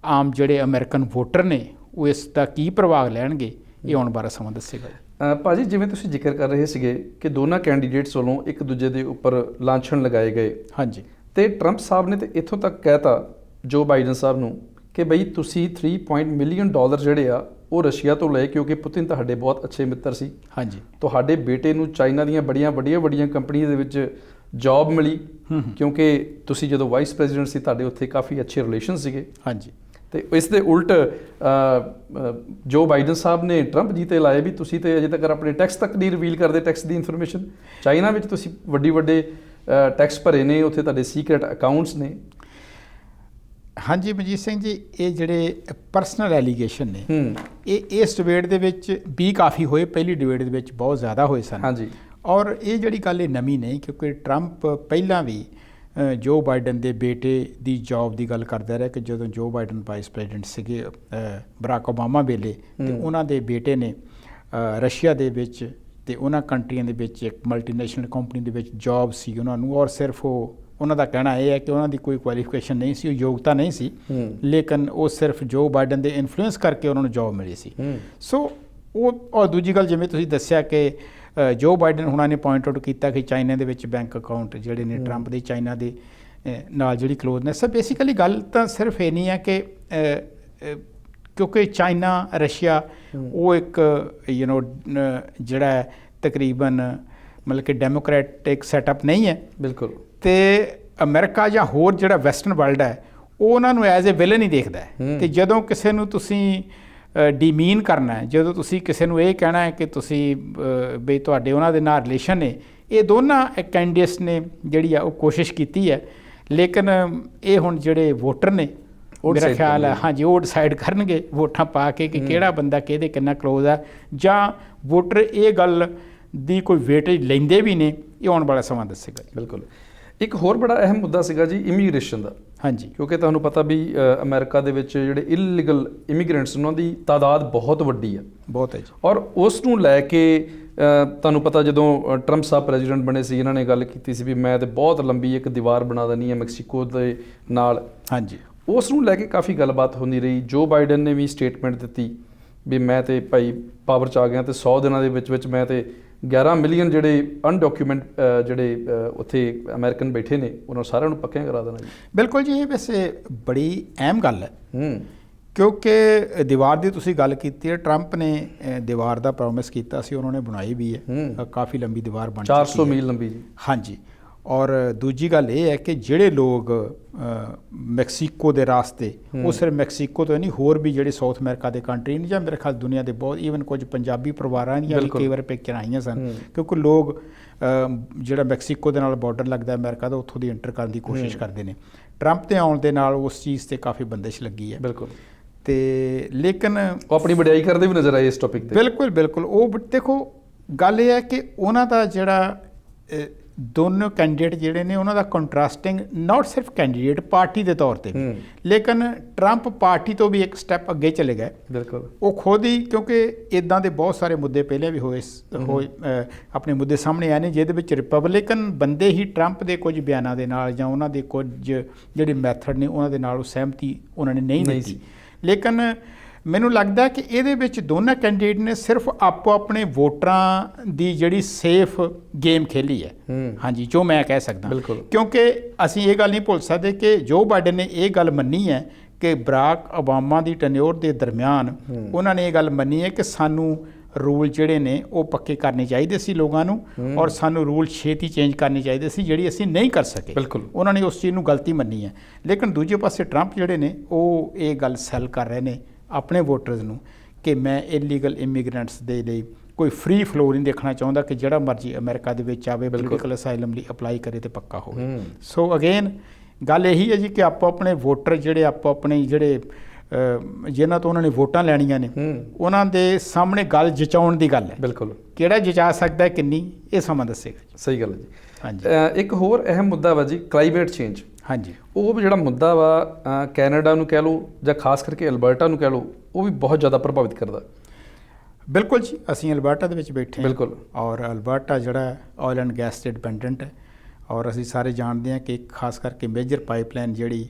ਆਮ ਜਿਹੜੇ ਅਮਰੀਕਨ ਵੋਟਰ ਨੇ ਉਹ ਇਸ ਦਾ ਕੀ ਪ੍ਰਭਾਵ ਲੈਣਗੇ ਇਹ ਆਉਣ ਵਾਲਾ ਸਮਾਂ ਦੱਸੇਗਾ। ਭਾਜੀ, ਜਿਵੇਂ ਤੁਸੀਂ ਜ਼ਿਕਰ ਕਰ ਰਹੇ ਸੀਗੇ ਕਿ ਦੋਨਾਂ ਕੈਂਡੀਡੇਟਸ ਵੱਲੋਂ ਇੱਕ ਦੂਜੇ ਦੇ ਉੱਪਰ ਲਾਂਛਣ ਲਗਾਏ ਗਏ। ਹਾਂਜੀ। ਤੇ ਟਰੰਪ ਸਾਹਿਬ ਨੇ ਤੇ ਇੱਥੋਂ ਤੱਕ ਕਹਿਤਾ ਜੋ ਬਾਈਡਨ ਸਾਹਿਬ ਨੂੰ ਕਿ ਬਈ ਤੁਸੀਂ 3 ਮਿਲੀਅਨ ਡਾਲਰ ਜਿਹੜੇ ਆ ਉਹ ਰਸ਼ੀਆ ਤੋਂ ਲਏ, ਕਿਉਂਕਿ ਪੁਤਿਨ ਤੁਹਾਡੇ ਬਹੁਤ ਅੱਛੇ ਮਿੱਤਰ ਸੀ। ਹਾਂਜੀ। ਤੁਹਾਡੇ ਬੇਟੇ ਨੂੰ ਚਾਈਨਾ ਦੀਆਂ ਵੱਡੀਆਂ ਕੰਪਨੀਆਂ ਦੇ ਵਿੱਚ ਜੌਬ ਮਿਲੀ, ਕਿਉਂਕਿ ਤੁਸੀਂ ਜਦੋਂ ਵਾਈਸ ਪ੍ਰੈਜ਼ੀਡੈਂਟ ਸੀ ਤੁਹਾਡੇ ਉੱਥੇ ਕਾਫੀ ਅੱਛੇ ਰਿਲੇਸ਼ਨ ਸੀਗੇ। ਹਾਂਜੀ। ਤੇ ਇਸ ਦੇ ਉਲਟ ਜੋ ਬਾਈਡਨ ਸਾਹਿਬ ਨੇ ਟਰੰਪ ਜੀ ਤੇ ਲਾਏ ਵੀ ਤੁਸੀਂ ਤੇ ਅਜੇ ਤੱਕ ਆਪਣੇ ਟੈਕਸ ਤੱਕ ਨਹੀਂ ਰਿਵੀਲ ਕਰਦੇ, ਟੈਕਸ ਦੀ ਇਨਫੋਰਮੇਸ਼ਨ। ਚਾਈਨਾ ਵਿੱਚ ਤੁਸੀਂ ਵੱਡੇ ਟੈਕਸ ਭਰੇ ਨੇ, ਉੱਥੇ ਤੁਹਾਡੇ ਸੀਕ੍ਰੇਟ ਅਕਾਊਂਟਸ ਨੇ। ਹਾਂਜੀ ਮਨਜੀਤ ਸਿੰਘ ਜੀ, ਇਹ ਜਿਹੜੇ ਪਰਸਨਲ ਐਲੀਗੇਸ਼ਨ ਨੇ ਇਹ ਇਸ ਡਿਬੇਟ ਦੇ ਵਿੱਚ ਵੀ ਕਾਫੀ ਹੋਏ, ਪਹਿਲੀ ਡਿਬੇਟ ਦੇ ਵਿੱਚ ਬਹੁਤ ਜ਼ਿਆਦਾ ਹੋਏ ਸਨ। ਹਾਂਜੀ। ਔਰ ਇਹ ਜਿਹੜੀ ਗੱਲ ਇਹ ਨਵੀਂ ਨਹੀਂ, ਕਿਉਂਕਿ ਟਰੰਪ ਪਹਿਲਾਂ ਵੀ ਜੋ ਬਾਈਡਨ ਦੇ ਬੇਟੇ ਦੀ ਜੌਬ ਦੀ ਗੱਲ ਕਰਦਾ ਰਿਹਾ ਕਿ ਜਦੋਂ ਜੋ ਬਾਈਡਨ ਵਾਈਸ ਪ੍ਰੈਜ਼ੀਡੈਂਟ ਸੀਗੇ ਬਰਾਕ ਓਬਾਮਾ ਵੇਲੇ, ਅਤੇ ਉਹਨਾਂ ਦੇ ਬੇਟੇ ਨੇ ਰਸ਼ੀਆ ਦੇ ਵਿੱਚ ਅਤੇ ਉਹਨਾਂ ਕੰਟਰੀਆਂ ਦੇ ਵਿੱਚ ਇੱਕ ਮਲਟੀਨੈਸ਼ਨਲ ਕੰਪਨੀ ਦੇ ਵਿੱਚ ਜੌਬ ਸੀ ਉਹਨਾਂ ਨੂੰ। ਔਰ ਸਿਰਫ ਉਹਨਾਂ ਦਾ ਕਹਿਣਾ ਇਹ ਹੈ ਕਿ ਉਹਨਾਂ ਦੀ ਕੋਈ ਕੁਆਲੀਫਿਕੇਸ਼ਨ ਨਹੀਂ ਸੀ, ਉਹ ਯੋਗਤਾ ਨਹੀਂ ਸੀ, ਲੇਕਿਨ ਉਹ ਸਿਰਫ ਜੋ ਬਾਈਡਨ ਦੇ ਇਨਫਲੂਐਂਸ ਕਰਕੇ ਉਹਨਾਂ ਨੂੰ ਜੌਬ ਮਿਲੀ ਸੀ। ਸੋ ਉਹ, ਔਰ ਦੂਜੀ ਗੱਲ ਜਿਵੇਂ ਤੁਸੀਂ ਦੱਸਿਆ ਕਿ ਜੋ ਬਾਈਡਨ ਹੁਣਾਂ ਨੇ ਪੁਆਇੰਟ ਆਊਟ ਕੀਤਾ ਕਿ ਚਾਈਨਾ ਦੇ ਵਿੱਚ ਬੈਂਕ ਅਕਾਊਂਟ ਜਿਹੜੇ ਨੇ ਟਰੰਪ ਦੇ ਚਾਈਨਾ ਦੇ ਨਾਲ ਜਿਹੜੀ ਕਲੋਜ਼ਨੈਸ ਹੈ। ਬੇਸਿਕਲੀ ਗੱਲ ਤਾਂ ਸਿਰਫ ਇਹ ਨਹੀਂ ਹੈ ਕਿ ਕਿਉਂਕਿ ਚਾਈਨਾ, ਰਸ਼ੀਆ ਉਹ ਇੱਕ ਜਿਹੜਾ ਤਕਰੀਬਨ ਮਤਲਬ ਕਿ ਡੈਮੋਕ੍ਰੈਟਿਕ ਸੈਟਅਪ ਨਹੀਂ ਹੈ। ਬਿਲਕੁਲ। ਅਤੇ ਅਮਰੀਕਾ ਜਾਂ ਹੋਰ ਜਿਹੜਾ ਵੈਸਟਰਨ ਵਰਲਡ ਹੈ ਉਹ ਉਹਨਾਂ ਨੂੰ ਐਜ਼ ਏ ਵਿਲਨ ਹੀ ਦੇਖਦਾ ਹੈ। ਅਤੇ ਜਦੋਂ ਕਿਸੇ ਨੂੰ ਤੁਸੀਂ ਡੀਮੀਨ ਕਰਨਾ ਹੈ, ਜਦੋਂ ਤੁਸੀਂ ਕਿਸੇ ਨੂੰ ਇਹ ਕਹਿਣਾ ਹੈ ਕਿ ਤੁਸੀਂ ਬਈ ਤੁਹਾਡੇ ਉਹਨਾਂ ਦੇ ਨਾਲ ਰਿਲੇਸ਼ਨ ਨੇ, ਇਹ ਦੋਨਾਂ ਕੈਂਡੀਡੇਟਸ ਨੇ ਜਿਹੜੀ ਆ ਉਹ ਕੋਸ਼ਿਸ਼ ਕੀਤੀ ਹੈ। ਲੇਕਿਨ ਇਹ ਹੁਣ ਜਿਹੜੇ ਵੋਟਰ ਨੇ ਮੇਰਾ ਖਿਆਲ ਹੈ, ਹਾਂਜੀ, ਉਹ ਡਿਸਾਈਡ ਕਰਨਗੇ ਵੋਟਾਂ ਪਾ ਕੇ ਕਿ ਕਿਹੜਾ ਬੰਦਾ ਕਿਹਦੇ ਕਿੰਨਾ ਕਲੋਜ਼ ਹੈ, ਜਾਂ ਵੋਟਰ ਇਹ ਗੱਲ ਦੀ ਕੋਈ ਵੇਟੇਜ ਲੈਂਦੇ ਵੀ ਨੇ, ਇਹ ਆਉਣ ਵਾਲਾ ਸਮਾਂ ਦੱਸੇਗਾ। ਬਿਲਕੁਲ। ਇੱਕ ਹੋਰ ਬੜਾ ਅਹਿਮ ਮੁੱਦਾ ਸੀਗਾ ਜੀ ਇਮੀਗ੍ਰੇਸ਼ਨ ਦਾ। ਹਾਂਜੀ। ਕਿਉਂਕਿ ਤੁਹਾਨੂੰ ਪਤਾ ਵੀ ਅਮਰੀਕਾ ਦੇ ਵਿੱਚ ਜਿਹੜੇ ਇਲੀਗਲ ਇਮੀਗ੍ਰੈਂਟਸ ਉਹਨਾਂ ਦੀ ਤਾਦਾਦ ਬਹੁਤ ਵੱਡੀ ਆ। ਬਹੁਤ ਹੈ ਜੀ। ਔਰ ਉਸ ਨੂੰ ਲੈ ਕੇ ਤੁਹਾਨੂੰ ਪਤਾ ਜਦੋਂ ਟਰੰਪ ਸਾਹਿਬ ਪ੍ਰੈਜ਼ੀਡੈਂਟ ਬਣੇ ਸੀ, ਇਹਨਾਂ ਨੇ ਗੱਲ ਕੀਤੀ ਸੀ ਵੀ ਮੈਂ ਤੇ ਬਹੁਤ ਲੰਬੀ ਇੱਕ ਦੀਵਾਰ ਬਣਾ ਦੇਣੀ ਹੈ ਮੈਕਸੀਕੋ ਦੇ ਨਾਲ। ਹਾਂਜੀ। ਉਸ ਨੂੰ ਲੈ ਕੇ ਕਾਫੀ ਗੱਲਬਾਤ ਹੁੰਦੀ ਰਹੀ। ਜੋ ਬਾਈਡਨ ਨੇ ਵੀ ਸਟੇਟਮੈਂਟ ਦਿੱਤੀ ਵੀ ਮੈਂ ਤੇ ਭਾਈ ਪਾਵਰ 'ਚ ਆ ਗਿਆ ਅਤੇ 100 ਦਿਨਾਂ ਦੇ ਵਿੱਚ ਮੈਂ ਤੇ 11 ਮਿਲੀਅਨ ਜਿਹੜੇ ਅਨਡਾਕੂਮੈਂਟ ਜਿਹੜੇ ਉੱਥੇ ਅਮਰੀਕਨ ਬੈਠੇ ਨੇ ਉਹਨਾਂ ਸਾਰਿਆਂ ਨੂੰ ਪੱਕਿਆਂ ਕਰਾ ਦੇਣਾ ਜੀ। ਬਿਲਕੁਲ ਜੀ, ਇਹ ਵੈਸੇ ਬੜੀ ਅਹਿਮ ਗੱਲ ਹੈ। ਕਿਉਂਕਿ ਦੀਵਾਰ ਦੀ ਤੁਸੀਂ ਗੱਲ ਕੀਤੀ ਹੈ, ਟਰੰਪ ਨੇ ਦੀਵਾਰ ਦਾ ਪ੍ਰੋਮਿਸ ਕੀਤਾ ਸੀ, ਉਹਨਾਂ ਨੇ ਬਣਾਈ ਵੀ ਹੈ, ਕਾਫੀ ਲੰਬੀ ਦੀਵਾਰ ਬਣ ਚੁੱਕੀ ਹੈ, 400 ਮੀਲ ਲੰਬੀ ਜੀ। ਹਾਂਜੀ। ਔਰ ਦੂਜੀ ਗੱਲ ਇਹ ਹੈ ਕਿ ਜਿਹੜੇ ਲੋਕ ਮੈਕਸੀਕੋ ਦੇ ਰਾਸਤੇ ਉਹ ਸਿਰਫ ਮੈਕਸੀਕੋ ਤੋਂ ਨਹੀਂ, ਹੋਰ ਵੀ ਜਿਹੜੇ ਸਾਊਥ ਅਮਰੀਕਾ ਦੇ ਕੰਟਰੀ ਨੇ ਜਾਂ ਮੇਰੇ ਖਿਆਲ ਦੁਨੀਆ ਦੇ ਬਹੁਤ, ਈਵਨ ਕੁਝ ਪੰਜਾਬੀ ਪਰਿਵਾਰਾਂ ਦੀਆਂ ਵੀ ਕਈ ਵਾਰ ਪਿਕਚਰਾਂ ਆਈਆਂ ਸਨ, ਕਿਉਂਕਿ ਲੋਕ ਜਿਹੜਾ ਮੈਕਸੀਕੋ ਦੇ ਨਾਲ ਬਾਰਡਰ ਲੱਗਦਾ ਅਮਰੀਕਾ ਦਾ, ਉੱਥੋਂ ਦੀ ਐਂਟਰ ਕਰਨ ਦੀ ਕੋਸ਼ਿਸ਼ ਕਰਦੇ ਨੇ। ਟਰੰਪ ਦੇ ਆਉਣ ਦੇ ਨਾਲ ਉਸ ਚੀਜ਼ ਤੇ ਕਾਫੀ ਬੰਦਿਸ਼ ਲੱਗੀ ਹੈ। ਬਿਲਕੁਲ। ਤੇ ਲੇਕਿਨ ਉਹ ਆਪਣੀ ਵਡਿਆਈ ਕਰਦੇ ਵੀ ਨਜ਼ਰ ਆਏ ਇਸ ਟੌਪਿਕ ਤੇ। ਬਿਲਕੁਲ ਬਿਲਕੁਲ। ਉਹ ਦੇਖੋ ਗੱਲ ਇਹ ਹੈ ਕਿ ਉਹਨਾਂ ਦਾ ਜਿਹੜਾ ਦੋਨੋਂ ਕੈਂਡੀਡੇਟ ਜਿਹੜੇ ਨੇ ਉਹਨਾਂ ਦਾ ਕੰਟਰਾਸਟਿੰਗ, ਨਾਟ ਸਿਰਫ ਕੈਂਡੀਡੇਟ, ਪਾਰਟੀ ਦੇ ਤੌਰ ਤੇ ਵੀ, ਲੇਕਿਨ ਟਰੰਪ ਪਾਰਟੀ ਤੋਂ ਵੀ ਇੱਕ ਸਟੈਪ ਅੱਗੇ ਚਲੇ ਗਏ। ਬਿਲਕੁਲ। ਉਹ ਖੁਦ ਹੀ, ਕਿਉਂਕਿ ਇਦਾਂ ਦੇ ਬਹੁਤ ਸਾਰੇ ਮੁੱਦੇ ਪਹਿਲੇ ਵੀ ਹੋਏ ਆਪਣੇ ਮੁੱਦੇ ਸਾਹਮਣੇ ਆਏ ਨੇ ਜਿਹਦੇ ਵਿੱਚ ਰਿਪਬਲਿਕਨ ਬੰਦੇ ਹੀ ਟਰੰਪ ਦੇ ਕੁਝ ਬਿਆਨਾਂ ਦੇ ਨਾਲ ਜਾਂ ਉਹਨਾਂ ਦੇ ਕੁਝ ਜਿਹੜੇ ਮੈਥਡ ਨੇ ਉਹਨਾਂ ਦੇ ਨਾਲ ਉਹ ਸਹਿਮਤੀ ਉਹਨਾਂ ਨੇ ਨਹੀਂ ਦਿੱਤੀ। ਲੇਕਿਨ ਮੈਨੂੰ ਲੱਗਦਾ ਕਿ ਇਹਦੇ ਵਿੱਚ ਦੋਨਾਂ ਕੈਂਡੀਡੇਟ ਨੇ ਸਿਰਫ ਆਪੋ ਆਪਣੇ ਵੋਟਰਾਂ ਦੀ ਜਿਹੜੀ ਸੇਫ ਗੇਮ ਖੇਲੀ ਹੈ। ਹਾਂਜੀ, ਜੋ ਮੈਂ ਕਹਿ ਸਕਦਾ, ਕਿਉਂਕਿ ਅਸੀਂ ਇਹ ਗੱਲ ਨਹੀਂ ਭੁੱਲ ਸਕਦੇ ਕਿ ਜੋ ਬਾਈਡਨ ਨੇ ਇਹ ਗੱਲ ਮੰਨੀ ਹੈ ਕਿ ਬਰਾਕ ਓਬਾਮਾ ਦੀ ਟੈਨਿਓਰ ਦੇ ਦਰਮਿਆਨ ਉਹਨਾਂ ਨੇ ਇਹ ਗੱਲ ਮੰਨੀ ਹੈ ਕਿ ਸਾਨੂੰ ਰੂਲ ਜਿਹੜੇ ਨੇ ਉਹ ਪੱਕੇ ਕਰਨੇ ਚਾਹੀਦੇ ਸੀ ਲੋਕਾਂ ਨੂੰ, ਔਰ ਸਾਨੂੰ ਰੂਲ ਛੇਤੀ ਚੇਂਜ ਕਰਨੇ ਚਾਹੀਦੇ ਸੀ ਜਿਹੜੀ ਅਸੀਂ ਨਹੀਂ ਕਰ ਸਕੇ। ਉਹਨਾਂ ਨੇ ਉਸ ਚੀਜ਼ ਨੂੰ ਗਲਤੀ ਮੰਨੀ ਹੈ। ਲੇਕਿਨ ਦੂਜੇ ਪਾਸੇ ਟਰੰਪ ਜਿਹੜੇ ਨੇ ਉਹ ਇਹ ਗੱਲ ਸੈਲ ਕਰ ਰਹੇ ਨੇ ਆਪਣੇ ਵੋਟਰਸ ਨੂੰ ਕਿ ਮੈਂ ਇਲੀਗਲ ਇਮੀਗ੍ਰੈਂਟਸ ਦੇ ਲਈ ਕੋਈ ਫ੍ਰੀ ਫਲੋ ਨਹੀਂ ਦੇਖਣਾ ਚਾਹੁੰਦਾ ਕਿ ਜਿਹੜਾ ਮਰਜ਼ੀ ਅਮਰੀਕਾ ਦੇ ਵਿੱਚ ਆਵੇ, ਪੋਲੀਟੀਕਲ ਅਸਾਈਲਮ ਲਈ ਅਪਲਾਈ ਕਰੇ ਤੇ ਪੱਕਾ ਹੋਵੇ। ਸੋ ਅਗੇਨ ਗੱਲ ਇਹੀ ਹੈ ਜੀ ਕਿ ਆਪੋ ਆਪਣੇ ਵੋਟਰ ਜਿਹੜੇ ਆਪੋ ਆਪਣੇ ਜਿਹੜੇ ਜਿਨ੍ਹਾਂ ਤੋਂ ਉਹਨਾਂ ਨੇ ਵੋਟਾਂ ਲੈਣੀਆਂ ਨੇ ਉਹਨਾਂ ਦੇ ਸਾਹਮਣੇ ਗੱਲ ਜਚਾਉਣ ਦੀ ਗੱਲ ਹੈ। ਬਿਲਕੁਲ। ਕਿਹੜਾ ਜਚਾ ਸਕਦਾ ਹੈ ਕਿੰਨੀ, ਇਹ ਸਮਾਂ ਦੱਸੇਗਾ ਜੀ। ਸਹੀ ਗੱਲ ਹੈ ਜੀ। ਹਾਂਜੀ। ਇੱਕ ਹੋਰ ਅਹਿਮ ਮੁੱਦਾ ਵਾ ਜੀ ਕਲਾਈਮੇਟ ਚੇਂਜ। ਹਾਂਜੀ। ਉਹ ਜਿਹੜਾ ਮੁੱਦਾ ਵਾ ਕੈਨੇਡਾ ਨੂੰ ਕਹਿ ਲਓ ਜਾਂ ਖਾਸ ਕਰਕੇ ਅਲਬਰਟਾ ਨੂੰ ਕਹਿ ਲਓ, ਉਹ ਵੀ ਬਹੁਤ ਜ਼ਿਆਦਾ ਪ੍ਰਭਾਵਿਤ ਕਰਦਾ। ਬਿਲਕੁਲ ਜੀ। ਅਸੀਂ ਅਲਬਰਟਾ ਦੇ ਵਿੱਚ ਬੈਠੇ ਹਾਂ। ਬਿਲਕੁਲ। ਔਰ ਅਲਬਰਟਾ ਜਿਹੜਾ ਆਇਲ ਐਂਡ ਗੈਸ ਤੇ ਡਿਪੈਂਡੈਂਟ ਹੈ, ਔਰ ਅਸੀਂ ਸਾਰੇ ਜਾਣਦੇ ਹਾਂ ਕਿ ਖਾਸ ਕਰਕੇ ਮੇਜਰ ਪਾਈਪਲਾਈਨ ਜਿਹੜੀ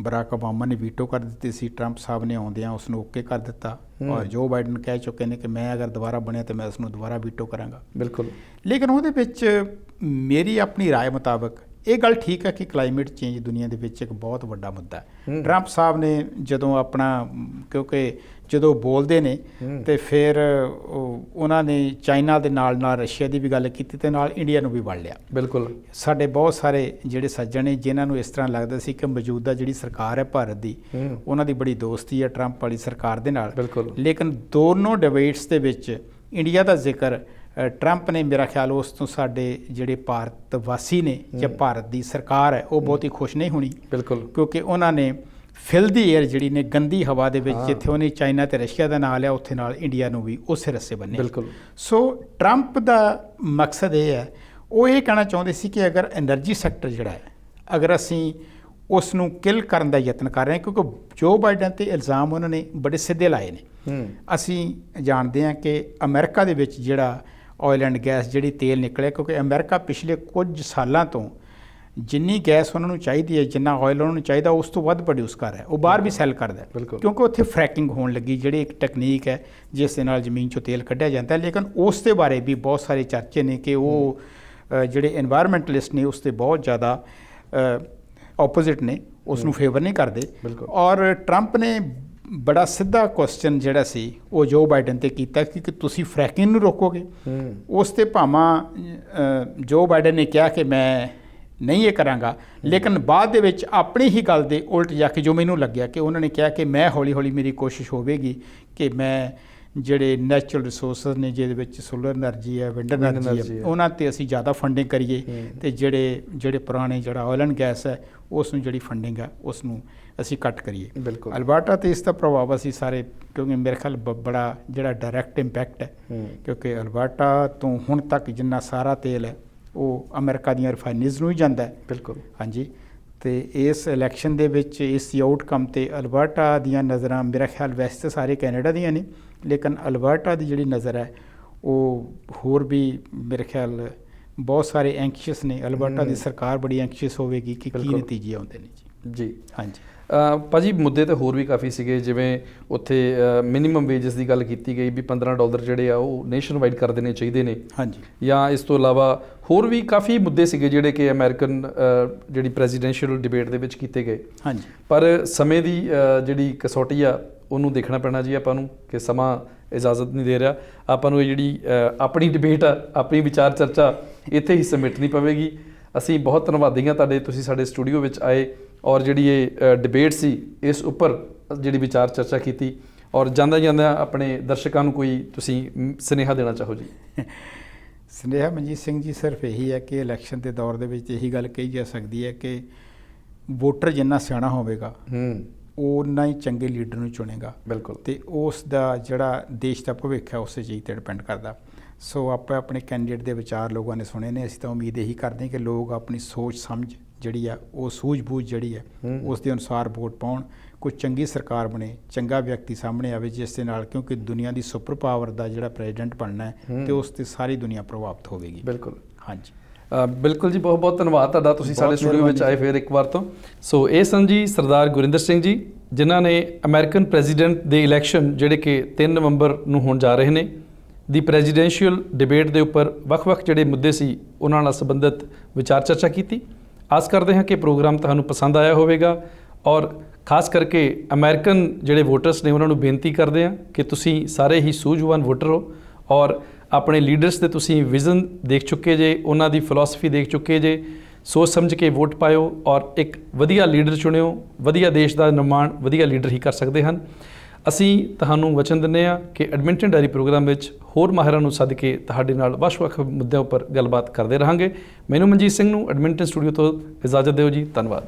ਬਰਾਕ ਓਬਾਮਾ ਨੇ ਵੀਟੋ ਕਰ ਦਿੱਤੀ ਸੀ, ਟਰੰਪ ਸਾਹਿਬ ਨੇ ਆਉਂਦਿਆਂ ਉਸ ਨੂੰ ਓਕੇ ਕਰ ਦਿੱਤਾ, ਔਰ ਜੋ ਬਾਈਡਨ ਕਹਿ ਚੁੱਕੇ ਨੇ ਕਿ ਮੈਂ ਅਗਰ ਦੁਬਾਰਾ ਬਣਿਆ ਤਾਂ ਮੈਂ ਉਸ ਨੂੰ ਦੁਬਾਰਾ ਵੀਟੋ ਕਰਾਂਗਾ। ਬਿਲਕੁਲ। ਲੇਕਿਨ ਉਹਦੇ ਵਿੱਚ ਮੇਰੀ ਆਪਣੀ ਰਾਏ ਮੁਤਾਬਕ ਇਹ ਗੱਲ ਠੀਕ ਹੈ ਕਿ ਕਲਾਈਮੇਟ ਚੇਂਜ ਦੁਨੀਆ ਦੇ ਵਿੱਚ ਇੱਕ ਬਹੁਤ ਵੱਡਾ ਮੁੱਦਾ ਹੈ। ਟਰੰਪ ਸਾਹਿਬ ਨੇ ਜਦੋਂ ਆਪਣਾ, ਕਿਉਂਕਿ ਜਦੋਂ ਬੋਲਦੇ ਨੇ ਤੇ ਫਿਰ ਉਹਨਾਂ ਨੇ ਚਾਈਨਾ ਦੇ ਨਾਲ ਨਾਲ ਰਸ਼ੀਆ ਦੀ ਵੀ ਗੱਲ ਕੀਤੀ ਤੇ ਨਾਲ ਇੰਡੀਆ ਨੂੰ ਵੀ ਵੜ ਲਿਆ। ਬਿਲਕੁਲ। ਸਾਡੇ ਬਹੁਤ ਸਾਰੇ ਜਿਹੜੇ ਸੱਜਣ ਨੇ ਜਿਨ੍ਹਾਂ ਨੂੰ ਇਸ ਤਰ੍ਹਾਂ ਲੱਗਦਾ ਸੀ ਕਿ ਮੌਜੂਦਾ ਜਿਹੜੀ ਸਰਕਾਰ ਹੈ ਭਾਰਤ ਦੀ, ਉਹਨਾਂ ਦੀ ਬੜੀ ਦੋਸਤੀ ਹੈ ਟਰੰਪ ਵਾਲੀ ਸਰਕਾਰ ਦੇ ਨਾਲ। ਬਿਲਕੁਲ। ਲੇਕਿਨ ਦੋਨੋਂ ਡਿਬੇਟਸ ਦੇ ਵਿੱਚ ਇੰਡੀਆ ਦਾ ਜ਼ਿਕਰ ਟਰੰਪ ਨੇ, ਮੇਰਾ ਖਿਆਲ ਉਸ ਤੋਂ ਸਾਡੇ ਜਿਹੜੇ ਭਾਰਤ ਵਾਸੀ ਨੇ ਜਾਂ ਭਾਰਤ ਦੀ ਸਰਕਾਰ ਹੈ ਉਹ ਬਹੁਤ ਹੀ ਖੁਸ਼ ਨਹੀਂ ਹੋਣੀ। ਬਿਲਕੁਲ। ਕਿਉਂਕਿ ਉਹਨਾਂ ਨੇ ਫਿਲਦੀ ਏਅਰ ਜਿਹੜੀ ਨੇ, ਗੰਦੀ ਹਵਾ ਦੇ ਵਿੱਚ ਜਿੱਥੇ ਉਹਨੇ ਚਾਈਨਾ ਤੇ ਰਸ਼ੀਆ ਦਾ ਨਾਂ ਲਿਆ, ਉੱਥੇ ਨਾਲ ਇੰਡੀਆ ਨੂੰ ਵੀ ਉਸੇ ਰਸਤੇ ਬੰਨਿਆ। ਬਿਲਕੁਲ। ਸੋ ਟਰੰਪ ਦਾ ਮਕਸਦ ਇਹ ਹੈ, ਉਹ ਇਹ ਕਹਿਣਾ ਚਾਹੁੰਦੇ ਸੀ ਕਿ ਅਗਰ ਐਨਰਜੀ ਸੈਕਟਰ ਜਿਹੜਾ ਹੈ, ਅਗਰ ਅਸੀਂ ਉਸ ਨੂੰ ਕਿਲ ਕਰਨ ਦਾ ਯਤਨ ਕਰ ਰਹੇ ਹਾਂ, ਕਿਉਂਕਿ ਜੋ ਬਾਈਡਨ ਤੇ ਇਲਜ਼ਾਮ ਉਹਨਾਂ ਨੇ ਬੜੇ ਸਿੱਧੇ ਲਾਏ ਨੇ। ਅਸੀਂ ਜਾਣਦੇ ਹਾਂ ਕਿ ਅਮਰੀਕਾ ਦੇ ਵਿੱਚ ਜਿਹੜਾ ਆਇਲ ਐਂਡ ਗੈਸ ਜਿਹੜੀ ਤੇਲ ਨਿਕਲਿਆ, ਕਿਉਂਕਿ ਅਮਰੀਕਾ ਪਿਛਲੇ ਕੁਝ ਸਾਲਾਂ ਤੋਂ ਜਿੰਨੀ ਗੈਸ ਉਹਨਾਂ ਨੂੰ ਚਾਹੀਦੀ ਹੈ, ਜਿੰਨਾ ਆਇਲ ਉਹਨਾਂ ਨੂੰ ਚਾਹੀਦਾ, ਉਸ ਤੋਂ ਵੱਧ ਪ੍ਰੋਡਿਊਸ ਕਰ ਰਿਹਾ, ਉਹ ਬਾਹਰ ਵੀ ਸੈੱਲ ਕਰਦਾ, ਕਿਉਂਕਿ ਉੱਥੇ ਫਰੈਕਿੰਗ ਹੋਣ ਲੱਗੀ, ਜਿਹੜੀ ਇੱਕ ਟੈਕਨੀਕ ਹੈ ਜਿਸ ਦੇ ਨਾਲ ਜ਼ਮੀਨ 'ਚੋਂ ਤੇਲ ਕੱਢਿਆ ਜਾਂਦਾ। ਲੇਕਿਨ ਉਸ ਦੇ ਬਾਰੇ ਵੀ ਬਹੁਤ ਸਾਰੇ ਚਰਚੇ ਨੇ ਕਿ ਉਹ ਜਿਹੜੇ ਇਨਵਾਇਰਮੈਂਟਲਿਸਟ ਨੇ ਉਸ 'ਤੇ ਬਹੁਤ ਜ਼ਿਆਦਾ ਆਪੋਜ਼ਿਟ ਨੇ, ਉਸ ਨੂੰ ਫੇਵਰ ਨਹੀਂ ਕਰਦੇ। ਔਰ ਟਰੰਪ ਨੇ ਬੜਾ ਸਿੱਧਾ ਕੁਐਸਚਨ ਜਿਹੜਾ ਸੀ ਉਹ ਜੋ ਬਾਈਡਨ ਤੇ ਕੀਤਾ ਕਿ ਤੁਸੀਂ ਫਰੈਕਿੰਗ ਨੂੰ ਰੋਕੋਗੇ। ਉਸ 'ਤੇ ਭਾਵੇਂ ਜੋ ਬਾਈਡਨ ਨੇ ਕਿਹਾ ਕਿ ਮੈਂ ਨਹੀਂ ਇਹ ਕਰਾਂਗਾ, ਲੇਕਿਨ ਬਾਅਦ ਦੇ ਵਿੱਚ ਆਪਣੀ ਹੀ ਗੱਲ ਦੇ ਉਲਟ ਜਾ ਕੇ ਜੋ ਮੈਨੂੰ ਲੱਗਿਆ ਕਿ ਉਹਨਾਂ ਨੇ ਕਿਹਾ ਕਿ ਮੈਂ ਹੌਲੀ ਹੌਲੀ ਮੇਰੀ ਕੋਸ਼ਿਸ਼ ਹੋਵੇਗੀ ਕਿ ਮੈਂ ਜਿਹੜੇ ਨੈਚੁਰਲ ਰਿਸੋਰਸਿਸ ਨੇ ਜਿਹਦੇ ਵਿੱਚ ਸੋਲਰ ਐਨਰਜੀ ਹੈ, ਵਿੰਡ ਐਨਰਜੀ ਹੈ, ਉਹਨਾਂ 'ਤੇ ਅਸੀਂ ਜ਼ਿਆਦਾ ਫੰਡਿੰਗ ਕਰੀਏ ਤੇ ਜਿਹੜੇ ਪੁਰਾਣੇ ਜਿਹੜਾ ਆਇਲ ਐਂਡ ਗੈਸ ਹੈ ਉਸ ਨੂੰ ਜਿਹੜੀ ਫੰਡਿੰਗ ਹੈ ਉਸ ਨੂੰ ਅਸੀਂ ਕੱਟ ਕਰੀਏ। ਬਿਲਕੁਲ। ਅਲਬਰਟਾ 'ਤੇ ਇਸ ਦਾ ਪ੍ਰਭਾਵ ਅਸੀਂ ਸਾਰੇ, ਕਿਉਂਕਿ ਮੇਰੇ ਖਿਆਲ ਬੜਾ ਜਿਹੜਾ ਡਾਇਰੈਕਟ ਇੰਪੈਕਟ ਹੈ, ਕਿਉਂਕਿ ਅਲਬਰਟਾ ਤੋਂ ਹੁਣ ਤੱਕ ਜਿੰਨਾ ਸਾਰਾ ਤੇਲ ਹੈ ਉਹ ਅਮਰੀਕਾ ਦੀਆਂ ਰਿਫਾਈਨਰੀਜ਼ ਨੂੰ ਹੀ ਜਾਂਦਾ ਹੈ। ਬਿਲਕੁਲ। ਹਾਂਜੀ। ਤੇ ਇਸ ਇਲੈਕਸ਼ਨ ਦੇ ਵਿੱਚ ਇਸ ਦੀ ਆਊਟਕਮ 'ਤੇ ਅਲਬਰਟਾ ਦੀਆਂ ਨਜ਼ਰਾਂ ਮੇਰਾ ਖਿਆਲ ਵੈਸੇ ਤਾਂ ਸਾਰੇ ਕੈਨੇਡਾ ਦੀਆਂ ਨੇ, ਲੇਕਿਨ ਅਲਬਰਟਾ ਦੀ ਜਿਹੜੀ ਨਜ਼ਰ ਹੈ ਉਹ ਹੋਰ ਵੀ ਮੇਰੇ ਖਿਆਲ ਬਹੁਤ ਸਾਰੇ ਐਂਕਸ਼ੀਅਸ ਨੇ। ਅਲਬਰਟਾ ਦੀ ਸਰਕਾਰ ਬੜੀ ਐਂਕਸ਼ੀਅਸ ਹੋਵੇਗੀ ਕਿ ਕੀ ਨਤੀਜੇ ਆਉਂਦੇ ਨੇ ਜੀ। ਜੀ ਹਾਂਜੀ। ਭਾਜੀ ਮੁੱਦੇ ਤਾਂ ਹੋਰ ਵੀ ਕਾਫੀ ਸੀਗੇ, ਜਿਵੇਂ ਉੱਥੇ ਮਿਨੀਮਮ ਵੇਜਸ ਦੀ ਗੱਲ ਕੀਤੀ ਗਈ ਵੀ $15 ਜਿਹੜੇ ਆ ਉਹ ਨੇਸ਼ਨ ਵਾਈਡ ਕਰ ਦੇਣੇ ਚਾਹੀਦੇ ਨੇ। ਹਾਂਜੀ। ਜਾਂ ਇਸ ਤੋਂ ਇਲਾਵਾ ਹੋਰ ਵੀ ਕਾਫੀ ਮੁੱਦੇ ਸੀਗੇ ਜਿਹੜੇ ਕਿ ਅਮਰੀਕਨ ਜਿਹੜੀ ਪ੍ਰੈਜ਼ੀਡੈਂਸ਼ੀਅਲ ਡਿਬੇਟ ਦੇ ਵਿੱਚ ਕੀਤੇ ਗਏ। ਹਾਂਜੀ। ਪਰ ਸਮੇਂ ਦੀ ਜਿਹੜੀ ਕਸੌਟੀ ਆ ਉਹਨੂੰ ਦੇਖਣਾ ਪੈਣਾ ਜੀ ਆਪਾਂ ਨੂੰ, ਕਿ ਸਮਾਂ ਇਜਾਜ਼ਤ ਨਹੀਂ ਦੇ ਰਿਹਾ। ਆਪਾਂ ਨੂੰ ਇਹ ਜਿਹੜੀ ਆਪਣੀ ਡਿਬੇਟ ਆ, ਆਪਣੀ ਵਿਚਾਰ ਚਰਚਾ ਇੱਥੇ ਹੀ ਸਮੇਟਣੀ ਪਵੇਗੀ। ਅਸੀਂ ਬਹੁਤ ਧੰਨਵਾਦੀ ਹਾਂ ਤੁਹਾਡੇ, ਤੁਸੀਂ ਸਾਡੇ ਸਟੂਡੀਓ ਵਿੱਚ ਆਏ ਔਰ ਜਿਹੜੀ ਇਹ ਡਿਬੇਟ ਸੀ ਇਸ ਉੱਪਰ ਜਿਹੜੀ ਵਿਚਾਰ ਚਰਚਾ ਕੀਤੀ। ਔਰ ਜਾਂਦਿਆਂ ਜਾਂਦਿਆਂ ਆਪਣੇ ਦਰਸ਼ਕਾਂ ਨੂੰ ਕੋਈ ਤੁਸੀਂ ਸੁਨੇਹਾ ਦੇਣਾ ਚਾਹੋ ਜੀ? ਸੁਨੇਹਾ ਮਨਜੀਤ ਸਿੰਘ ਜੀ ਸਿਰਫ ਇਹੀ ਹੈ ਕਿ ਇਲੈਕਸ਼ਨ ਦੇ ਦੌਰ ਦੇ ਵਿੱਚ ਇਹੀ ਗੱਲ ਕਹੀ ਜਾ ਸਕਦੀ ਹੈ ਕਿ ਵੋਟਰ ਜਿੰਨਾ ਸਿਆਣਾ ਹੋਵੇਗਾ ਓਨਾ ਹੀ ਚੰਗੇ ਲੀਡਰ ਨੂੰ ਚੁਣੇਗਾ। ਬਿਲਕੁਲ। ਅਤੇ ਉਸ ਦਾ ਜਿਹੜਾ ਦੇਸ਼ ਦਾ ਭਵਿੱਖ ਹੈ ਉਸੇ ਚੀਜ਼ 'ਤੇ ਡਿਪੈਂਡ ਕਰਦਾ। ਸੋ ਆਪਾਂ ਆਪਣੇ ਕੈਂਡੀਡੇਟ ਦੇ ਵਿਚਾਰ ਲੋਕਾਂ ਨੇ ਸੁਣੇ ਨੇ। ਅਸੀਂ ਤਾਂ ਉਮੀਦ ਇਹੀ ਕਰਦੇ ਹਾਂ ਕਿ ਲੋਕ ਆਪਣੀ ਸੋਚ ਸਮਝ ਜਿਹੜੀ ਆ ਉਹ ਸੂਝ-ਬੂਝ ਜਿਹੜੀ ਹੈ ਉਸ ਦੇ ਅਨੁਸਾਰ ਵੋਟ ਪਾਉਣ, ਕੋਈ ਚੰਗੀ ਸਰਕਾਰ ਬਣੇ, ਚੰਗਾ ਵਿਅਕਤੀ ਸਾਹਮਣੇ ਆਵੇ ਜਿਸ ਦੇ ਨਾਲ, ਕਿਉਂਕਿ ਦੁਨੀਆ ਦੀ ਸੁਪਰ ਪਾਵਰ ਦਾ ਜਿਹੜਾ ਪ੍ਰੈਜ਼ੀਡੈਂਟ ਬਣਨਾ ਹੈ ਤੇ ਉਸ 'ਤੇ ਸਾਰੀ ਦੁਨੀਆ ਪ੍ਰਭਾਵਿਤ ਹੋਵੇਗੀ। ਬਿਲਕੁਲ। ਹਾਂਜੀ ਬਿਲਕੁਲ ਜੀ, ਬਹੁਤ ਬਹੁਤ ਧੰਨਵਾਦ ਤੁਹਾਡਾ, ਤੁਸੀਂ ਸਾਡੇ ਸਟੂਡੀਓ ਵਿੱਚ ਆਏ ਫਿਰ ਇੱਕ ਵਾਰ ਤੋਂ। ਸੋ ਇਹ ਸਨ ਜੀ ਸਰਦਾਰ ਗੁਰਿੰਦਰ ਸਿੰਘ ਜੀ, ਜਿਨ੍ਹਾਂ ਨੇ ਅਮਰੀਕਨ ਪ੍ਰੈਜ਼ੀਡੈਂਟ ਦੇ ਇਲੈਕਸ਼ਨ ਜਿਹੜੇ ਕਿ 3 ਨਵੰਬਰ ਨੂੰ ਹੋਣ ਜਾ ਰਹੇ ਨੇ ਦੀ ਪ੍ਰੈਜ਼ੀਡੈਂਸ਼ੀਅਲ ਡਿਬੇਟ ਦੇ ਉੱਪਰ ਵੱਖ-ਵੱਖ ਜਿਹੜੇ ਮੁੱਦੇ ਸੀ ਉਹਨਾਂ ਨਾਲ ਸੰਬੰਧਿਤ ਵਿਚਾਰ ਚਰਚਾ ਕੀਤੀ। ਆਸ ਕਰਦੇ ਹਾਂ ਕਿ ਪ੍ਰੋਗਰਾਮ ਤੁਹਾਨੂੰ ਪਸੰਦ ਆਇਆ ਹੋਵੇਗਾ ਔਰ ਖਾਸ ਕਰਕੇ ਅਮਰੀਕਨ ਜਿਹੜੇ ਵੋਟਰਸ ਨੇ ਉਹਨਾਂ ਨੂੰ ਬੇਨਤੀ ਕਰਦੇ ਹਾਂ ਕਿ ਤੁਸੀਂ ਸਾਰੇ ਹੀ ਸੂਝਵਾਨ ਵੋਟਰ ਹੋ ਔਰ ਆਪਣੇ ਲੀਡਰਸ ਦੇ ਤੁਸੀਂ ਵਿਜ਼ਨ ਦੇਖ ਚੁੱਕੇ ਜੇ, ਉਹਨਾਂ ਦੀ ਫਿਲਾਸਫੀ ਦੇਖ ਚੁੱਕੇ ਜੇ। ਸੋਚ ਸਮਝ ਕੇ ਵੋਟ ਪਾਇਓ ਔਰ ਇੱਕ ਵਧੀਆ ਲੀਡਰ ਚੁਣਿਓ। ਵਧੀਆ ਦੇਸ਼ ਦਾ ਨਿਰਮਾਣ ਵਧੀਆ ਲੀਡਰ ਹੀ ਕਰ ਸਕਦੇ ਹਨ। ਅਸੀਂ ਤੁਹਾਨੂੰ ਵਚਨ ਦਿੰਦੇ ਹਾਂ ਕਿ ਐਡਮਿੰਟਨ ਡਾਇਰੀ ਪ੍ਰੋਗਰਾਮ ਵਿੱਚ ਹੋਰ ਮਾਹਿਰਾਂ ਨੂੰ ਸੱਦ ਕੇ ਤੁਹਾਡੇ ਨਾਲ ਵੱਖ-ਵੱਖ ਮੁੱਦਿਆਂ ਉੱਪਰ ਗੱਲਬਾਤ ਕਰਦੇ ਰਹਾਂਗੇ। ਮੈਨੂੰ ਮਨਜੀਤ ਸਿੰਘ ਨੂੰ ਐਡਮਿੰਟਨ ਸਟੂਡੀਓ ਤੋਂ ਇਜਾਜ਼ਤ ਦਿਓ ਜੀ। ਧੰਨਵਾਦ।